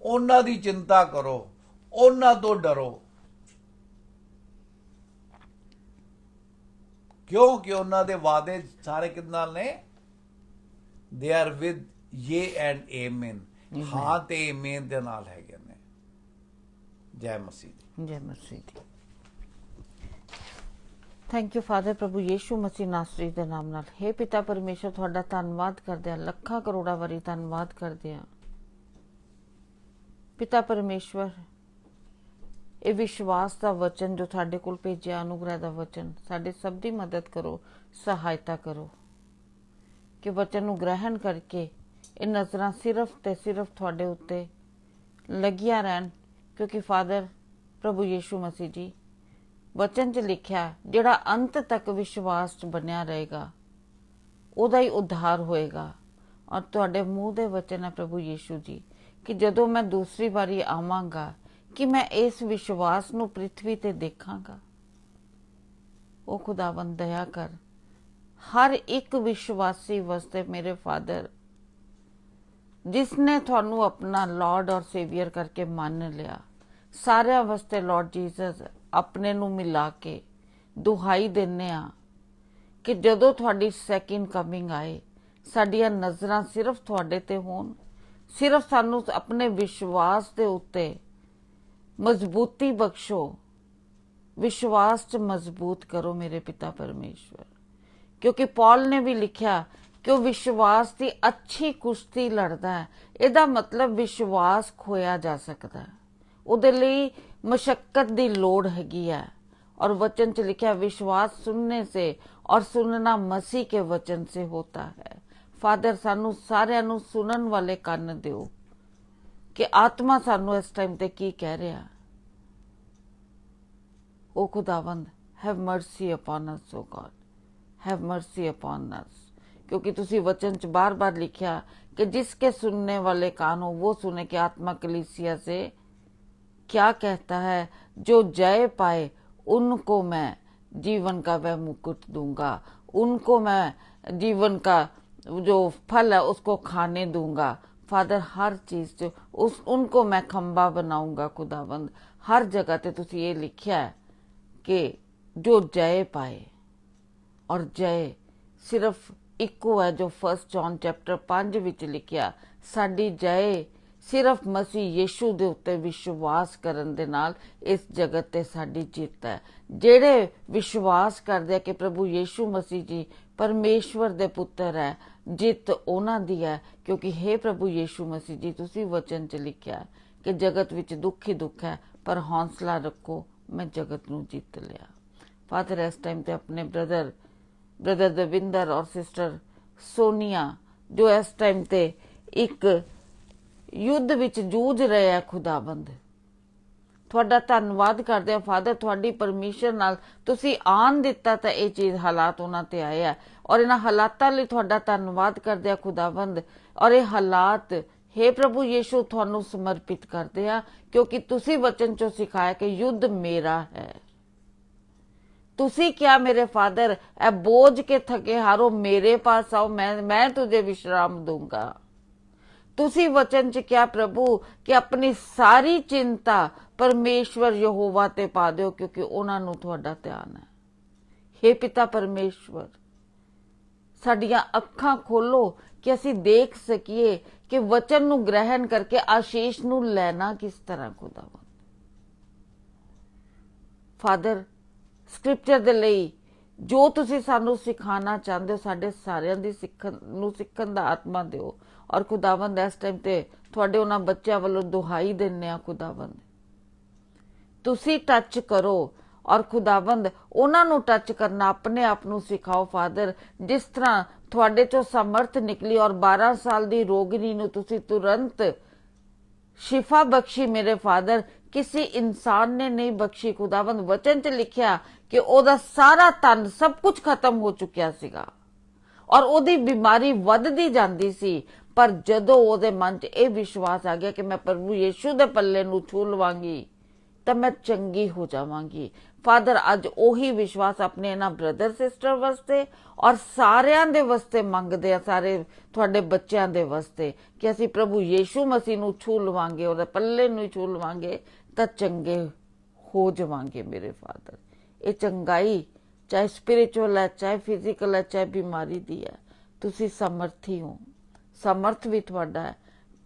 ਉਹਨਾਂ ਦੀ ਚਿੰਤਾ ਕਰੋ, ਉਹਨਾਂ ਤੋਂ ਡਰੋ, ਕਿਉਂਕਿ ਉਹਨਾਂ ਦੇ ਵਾਅਦੇ ਸਾਰੇ ਕਿਹਦੇ ਨਾਲ ਨੇ? ਦੇ ਆਰ ਵਿਦ ਯੇ ਐਂਡ ਆਮੇਨ। ਹਾਂ ਤੇ ਆਮੇਨ ਦੇ ਨਾਲ ਹੈਗੇ ਨੇ। ਜੈ ਮਸੀਹ ਦੀ। ਜੈ ਮਸੀਹ ਦੀ। ਥੈਂਕ ਯੂ ਫਾਦਰ, ਪ੍ਰਭੂ ਯੀਸ਼ੂ ਮਸੀਹ ਨਾਸਰੀ ਦੇ ਨਾਮ ਨਾਲ। ਹੇ ਪਿਤਾ ਪਰਮੇਸ਼ਰ, ਤੁਹਾਡਾ ਧੰਨਵਾਦ ਕਰਦੇ ਹਾਂ, ਲੱਖਾਂ ਕਰੋੜਾਂ ਵਾਰੀ ਧੰਨਵਾਦ ਕਰਦੇ ਹਾਂ ਪਿਤਾ ਪਰਮੇਸ਼ਵਰ। ਇਹ ਵਿਸ਼ਵਾਸ ਦਾ ਵਚਨ ਜੋ ਸਾਡੇ ਕੋਲ ਭੇਜਿਆ, ਅਨੁਗ੍ਰਹਿ ਦਾ ਵਚਨ, ਸਾਡੇ ਸਭ ਦੀ ਮਦਦ ਕਰੋ, ਸਹਾਇਤਾ ਕਰੋ ਕਿ ਵਚਨ ਨੂੰ ਗ੍ਰਹਿਣ ਕਰਕੇ ਇਹ ਨਜ਼ਰਾਂ ਸਿਰਫ ਤੇ ਸਿਰਫ ਤੁਹਾਡੇ ਉੱਤੇ ਲੱਗੀਆਂ ਰਹਿਣ, ਕਿਉਂਕਿ ਫਾਦਰ ਪ੍ਰਭੂ ਯੀਸ਼ੂ ਮਸੀਹ ਜੀ, ਵਚਨ 'ਚ ਲਿਖਿਆ ਜਿਹੜਾ ਅੰਤ ਤੱਕ ਵਿਸ਼ਵਾਸ 'ਚ ਬਣਿਆ ਰਹੇਗਾ ਉਹਦਾ ਹੀ ਉद्धार ਹੋਏਗਾ। ਔਰ ਤੁਹਾਡੇ ਮੂੰਹ ਦੇ ਵਚਨ ਹੈ ਪ੍ਰਭੂ ਯੀਸ਼ੂ ਜੀ ਕਿ ਜਦੋਂ ਮੈਂ ਦੂਸਰੀ ਵਾਰੀ ਆਵਾਂਗਾ ਕਿ ਮੈਂ ਇਸ ਵਿਸ਼ਵਾਸ ਨੂੰ ਪ੍ਰਿਥਵੀ ਤੇ ਦੇਖਾਂਗਾ। ਉਹ ਖੁਦਾਵੰਦ ਦਇਆ ਕਰ ਹਰ ਇੱਕ ਵਿਸ਼ਵਾਸੀ ਵਾਸਤੇ ਮੇਰੇ ਫਾਦਰ, ਜਿਸਨੇ ਤੁਹਾਨੂੰ ਆਪਣਾ ਲॉर्ड ਔਰ ਸੇਵੀਅਰ ਕਰਕੇ ਮੰਨ ਲਿਆ, ਸਾਰਿਆਂ ਵਾਸਤੇ ਲॉर्ड ਜੀਸਸ ਆਪਣੇ ਨੂੰ ਮਿਲਾ ਕੇ ਦੁਹਾਈ ਦਿੰਨੇ ਆ ਕਿ ਜਦੋਂ ਤੁਹਾਡੀ ਸੈਕਿੰਡ ਕਮਿੰਗ ਆਏ, ਸਾਡੀਆਂ ਨਜ਼ਰਾਂ ਸਿਰਫ ਤੁਹਾਡੇ ਤੇ ਹੋਣ, ਸਿਰਫ ਸਾਨੂੰ ਆਪਣੇ ਵਿਸ਼ਵਾਸ ਦੇ ਉੱਤੇ ਮਜ਼ਬੂਤੀ ਬਖਸ਼ੋ, ਵਿਸ਼ਵਾਸ 'ਚ ਮਜ਼ਬੂਤ ਕਰੋ ਮੇਰੇ ਪਿਤਾ ਪਰਮੇਸ਼ਵਰ। ਕਿਉਂਕਿ ਪੌਲ ਨੇ ਵੀ ਲਿਖਿਆ ਕਿ ਉਹ ਵਿਸ਼ਵਾਸ ਦੀ ਅੱਛੀ ਕੁਸ਼ਤੀ ਲੜਦਾ ਹੈ। ਇਹਦਾ ਮਤਲਬ ਵਿਸ਼ਵਾਸ ਖੋਇਆ ਜਾ ਸਕਦਾ ਹੈ, ਉਹਦੇ ਲਈ मशक्कत ਦੀ ਲੋੜ ਹੈਗੀ ਹੈ। और वचन च लिखा विश्वास सुनने से और सुनना मसीह के वचन से होता है। फादर सानू सारिਆਂ ਨੂੰ सुनन वाले ਕੰਨ ਦਿਓ कि आत्मा सानू इस टाइम ते की कह रहा। ओ खुदावंद, have mercy upon us, O God, have mercy upon us. क्योंकि तुसी वचन च बार बार लिखा कि जिसके सुनने वाले कान हो वो सुने कि आत्मा कलीसिया से क्या कहता है। जो जय पाए उनको मैं जीवन का वह मुकुट दूंगा, उनको मैं जीवन का जो फल है उसको खाने दूंगा। फादर हर चीज से उनको मैं खंबा बनाऊंगा। खुदाबंद हर जगह ते तुसी ये लिखा है कि जो जय पाए, और जय सिर्फ इको है जो 1 जॉन चैप्टर 5 विच लिखिया। साडी जय सिर्फ मसीह यीशु दे उत्ते विश्वास करन दे नाल इस जगत ते साडी जित है। जेड़े विश्वास करदे कि प्रभु यीशु मसीह जी परमेश्वर दे पुत्र है, जित उन्हां दी है। क्योंकि हे प्रभु यीशु मसीह जी, तुसी वचन च लिखिया है कि जगत विच दुख ही दुख है, पर हौसला रखो, मैं जगत नूं जीत लिया। फादर इस टाइम ते अपने ब्रदर दविंदर और सिस्टर सोनिया जो इस टाइम ते एक युद्ध विच जूझ रहे हैं, खुदाबंद ਤੁਹਾਡਾ ਧੰਨਵਾਦ ਕਰਦੇ ਹਾਂ ਫਾਦਰ, ਤੁਹਾਡੀ ਪਰਮਿਸ਼ਨ ਨਾਲ ਤੁਸੀਂ ਆਣ ਦਿੱਤਾ ਤਾਂ ਇਹ ਚੀਜ਼ ਹਾਲਾਤ ਉਹਨਾਂ ਤੇ ਆਏ ਆ, ਔਰ ਇਹਨਾਂ ਹਾਲਾਤਾਂ ਲਈ ਤੁਹਾਡਾ ਧੰਨਵਾਦ ਕਰਦੇ ਆ ਖੁਦਾਵੰਦ। ਔਰ ਇਹ ਹਾਲਾਤ हे ਪ੍ਰਭੂ ਯੀਸ਼ੂ ਤੁਹਾਨੂੰ ਸਮਰਪਿਤ ਕਰਦੇ ਆ, ਕਿਉਂਕਿ ਤੁਸੀਂ ਵਚਨ ਚੋਂ ਸਿਖਾਇਆ ਕਿ ਯੁੱਧ ਮੇਰਾ ਹੈ। ਤੁਸੀਂ ਕਿਹਾ ਮੇਰੇ ਫਾਦਰ, ਇਹ ਬੋਝ ਕੇ ਥਕੇ ਹਾਰੋ ਮੇਰੇ ਪਾਸ ਆਓ, ਮੈਂ ਤੁਝੇ ਵਿਸ਼ਰਾਮ ਦੂੰਗਾ। ਤੁਸੀਂ ਵਚਨ ਚ ਕਿਹਾ ਪ੍ਰਭੂ ਕਿ ਆਪਣੀ ਸਾਰੀ ਚਿੰਤਾ ਪਰਮੇਸ਼ਵਰ ਯਹੋਵਾ ਤੇ ਪਾ ਦਿਓ, ਕਿਉਂਕਿ ਉਹਨਾਂ ਨੂੰ ਤੁਹਾਡਾ ਧਿਆਨ ਹੈ। हे ਪਿਤਾ ਪਰਮੇਸ਼ਵਰ, ਸਾਡੀਆਂ ਅੱਖਾਂ ਖੋਲੋ ਕਿ ਅਸੀਂ ਦੇਖ ਸਕੀਏ ਕਿ ਵਚਨ ਨੂੰ ਗ੍ਰਹਿਣ ਕਰਕੇ ਆਸ਼ੀਸ਼ ਨੂੰ ਲੈਣਾ ਕਿਸ ਤਰ੍ਹਾਂ ਖੁਦਾਵੰਦ। ਫਾਦਰ, ਸਕ੍ਰਿਪਚਰ ਦੇ ਲਈ ਜੋ ਤੁਸੀਂ ਸਾਨੂੰ ਸਿਖਾਉਣਾ ਚਾਹੁੰਦੇ ਹੋ, ਸਾਡੇ ਸਾਰਿਆਂ ਦੀ ਸਿੱਖਣ ਦਾ ਆਤਮਾ ਦਿਓ। ਔਰ ਖੁਦਾਵੰਦ ਇਸ ਟਾਈਮ ਤੇ ਤੁਹਾਡੇ ਉਹਨਾਂ ਬੱਚਿਆਂ ਵੱਲੋਂ ਦੁਹਾਈ ਦਿੰਨੇ ਆ ਖੁਦਾਵੰਦ, ਤੁਸੀਂ ਟੱਚ ਕਰੋ। ਔਰ ਖੁਦਾਵੰਦ ਉਹਨਾਂ ਨੂੰ ਟੱਚ ਕਰਨਾ ਆਪਣੇ ਆਪ ਨੂੰ ਸਿਖਾਓ ਫਾਦਰ, ਜਿਸ ਤਰ੍ਹਾਂ ਤੁਹਾਡੇ ਚੋਂ ਸਮਰਥ ਨਿਕਲੀ ਔਰ 12 ਸਾਲ ਦੀ ਰੋਗਿਣੀ ਨੂੰ ਤੁਸੀਂ ਤੁਰੰਤ ਸ਼ਿਫਾ ਬਖਸ਼ੀ ਮੇਰੇ ਫਾਦਰ, ਕਿਸੇ ਇਨਸਾਨ ਨੇ ਨਹੀਂ ਬਖਸ਼ੀ ਖੁਦਾਵੰਦ। ਵਚਨ 'ਚ ਲਿਖਿਆ ਕਿ ਉਹਦਾ ਸਾਰਾ ਤਨ ਸਭ ਕੁਝ ਖਤਮ ਹੋ ਚੁੱਕਿਆ ਸੀਗਾ ਔਰ ਉਹਦੀ ਬਿਮਾਰੀ ਵੱਧਦੀ ਜਾਂਦੀ ਸੀ, ਪਰ ਜਦੋਂ ਉਹਦੇ ਮਨ 'ਚ ਇਹ ਵਿਸ਼ਵਾਸ ਆ ਗਿਆ ਕਿ ਮੈਂ ਪ੍ਰਭੂ ਯੀਸ਼ੂ ਦੇ ਪੱਲੇ ਨੂੰ ਛੂ ਲਵਾਂਗੀ ਤਾਂ ਮੈਂ ਚੰਗੀ ਹੋ ਜਾਵਾਂਗੀ। ਫਾਦਰ, ਅੱਜ ਉਹੀ ਵਿਸ਼ਵਾਸ ਆਪਣੇ ਇਹਨਾਂ ਬ੍ਰਦਰ ਸਿਸਟਰ ਵਾਸਤੇ ਔਰ ਸਾਰਿਆਂ ਦੇ ਵਾਸਤੇ ਮੰਗਦੇ ਆ, ਸਾਰੇ ਤੁਹਾਡੇ ਬੱਚਿਆਂ ਦੇ ਵਾਸਤੇ, ਕਿ ਅਸੀਂ ਪ੍ਰਭੂ ਯੀਸ਼ੂ ਮਸੀਹ ਨੂੰ ਛੂ ਲਵਾਂਗੇ, ਉਹਦੇ ਪੱਲੇ ਨੂੰ ਛੂ ਲਵਾਂਗੇ ਤਾਂ ਚੰਗੇ ਹੋ ਜਾਵਾਂਗੇ ਮੇਰੇ ਫਾਦਰ। ਇਹ ਚੰਗਾਈ ਚਾਹੇ ਸਪਿਰਿਚੁਅਲ ਹੈ, ਚਾਹੇ ਫਿਜ਼ੀਕਲ ਹੈ, ਚਾਹੇ ਬਿਮਾਰੀ ਦੀ ਹੈ, ਤੁਸੀਂ ਸਮਰਥੀ ਹੋ। ਸਮਰਥ ਵੀ ਤੁਹਾਡਾ ਹੈ,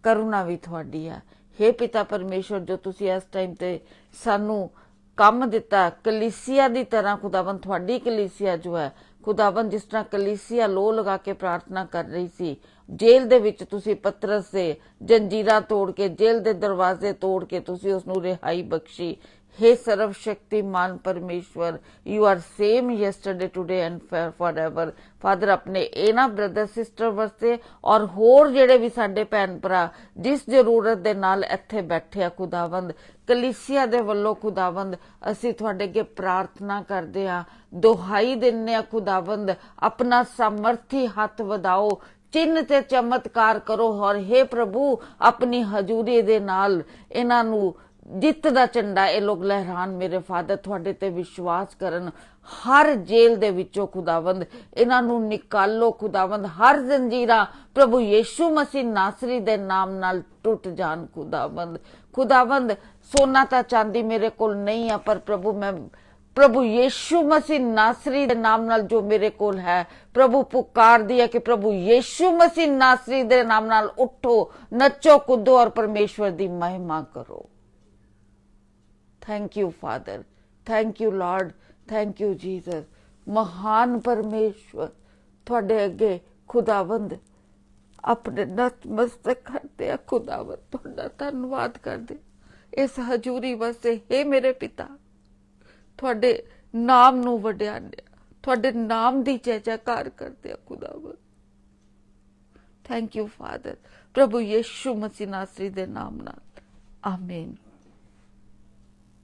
ਕਰੁਣਾ ਵੀ ਤੁਹਾਡੀ ਹੈ। हे ਪਿਤਾ ਪਰਮੇਸ਼ਵਰ, ਜੋ ਤੁਸੀਂ ਇਸ ਟਾਈਮ ਤੇ ਸਾਨੂੰ ਕੰਮ ਦਿੱਤਾ ਕਲੀਸਿਆ ਦੀ ਤਰ੍ਹਾਂ ਖੁਦਾਵੰਦ, ਤੁਹਾਡੀ ਕਲੀਸਿਆ ਜੋ ਹੈ ਖੁਦਾਵੰਦ, ਜਿਸ ਤਰ੍ਹਾਂ ਕਲੀਸਿਆ ਲੋਹ ਲਗਾ ਕੇ ਪ੍ਰਾਰਥਨਾ ਕਰ ਰਹੀ ਸੀ, ਜੇਲ੍ਹ ਦੇ ਵਿੱਚ ਤੁਸੀਂ ਪਤਰਸ ਦੇ ਜੰਜੀਰਾਂ ਤੋੜ ਕੇ, ਜੇਲ੍ਹ ਦੇ ਦਰਵਾਜ਼ੇ ਤੋੜ ਕੇ ਤੁਸੀਂ ਉਸ ਨੂੰ ਰਿਹਾਈ ਬਖਸ਼ੀ। हे सर्व शक्तिमान परमेश्वर, you are same yesterday today and forever। Father, अपने इन्हां ब्रदर सिस्टर वास्ते और होर जेड़े भी साडे भैन भरा जिस जरूरत दे नाल इत्थे बैठे आ खुदावंद, कलीसिया दे वल्लों खुदावंद असीं तुहाडे अगे प्रार्थना करदे आ, दुहाई दिंदे आ खुदावंद, अपना सामर्थी हथ वधाओ, चिन्ह ते चमत्कार करो। और हे प्रभु, अपनी हजूरी दे नाल इन्हां नूं जित दा झंडा ये लोग लहरान मेरे फादर, तुहाडे ते विश्वास करन। हर जेल दे विचों खुदावंद इन्हां नूं निकालो खुदावंद, हर जंजीरा प्रभु यीशु मसीह नासरी दे नाम नाल टुट जान खुदावंद। खुदावंद, सोना ता चांदी मेरे कोल नहीं है, पर प्रभु मैं प्रभु यीशु मसीह नासरी दे नाम नाल जो मेरे कोल है प्रभु पुकार दिया कि प्रभु यीशु मसीह नासरी दे नाम नाल उठो, नचो, कूदो और परमेश्वर दी महिमा करो। Thank you father, thank you Lord, thank you Jesus. महान परमेश्वर, तुहाडे अगे खुदावंद अपने नतमस्तक करते खुदावंद, तुहाडा धन्नवाद करदे इस हजूरी वास्ते। हे मेरे पिता, तुहाडे नाम नूं वड्याने, तुहाडे नाम दी जय जयकार करदे खुदावंद। थैंक यू फादर, प्रभु यीशु मसीह नासरी दे नाम नाल, आमीन।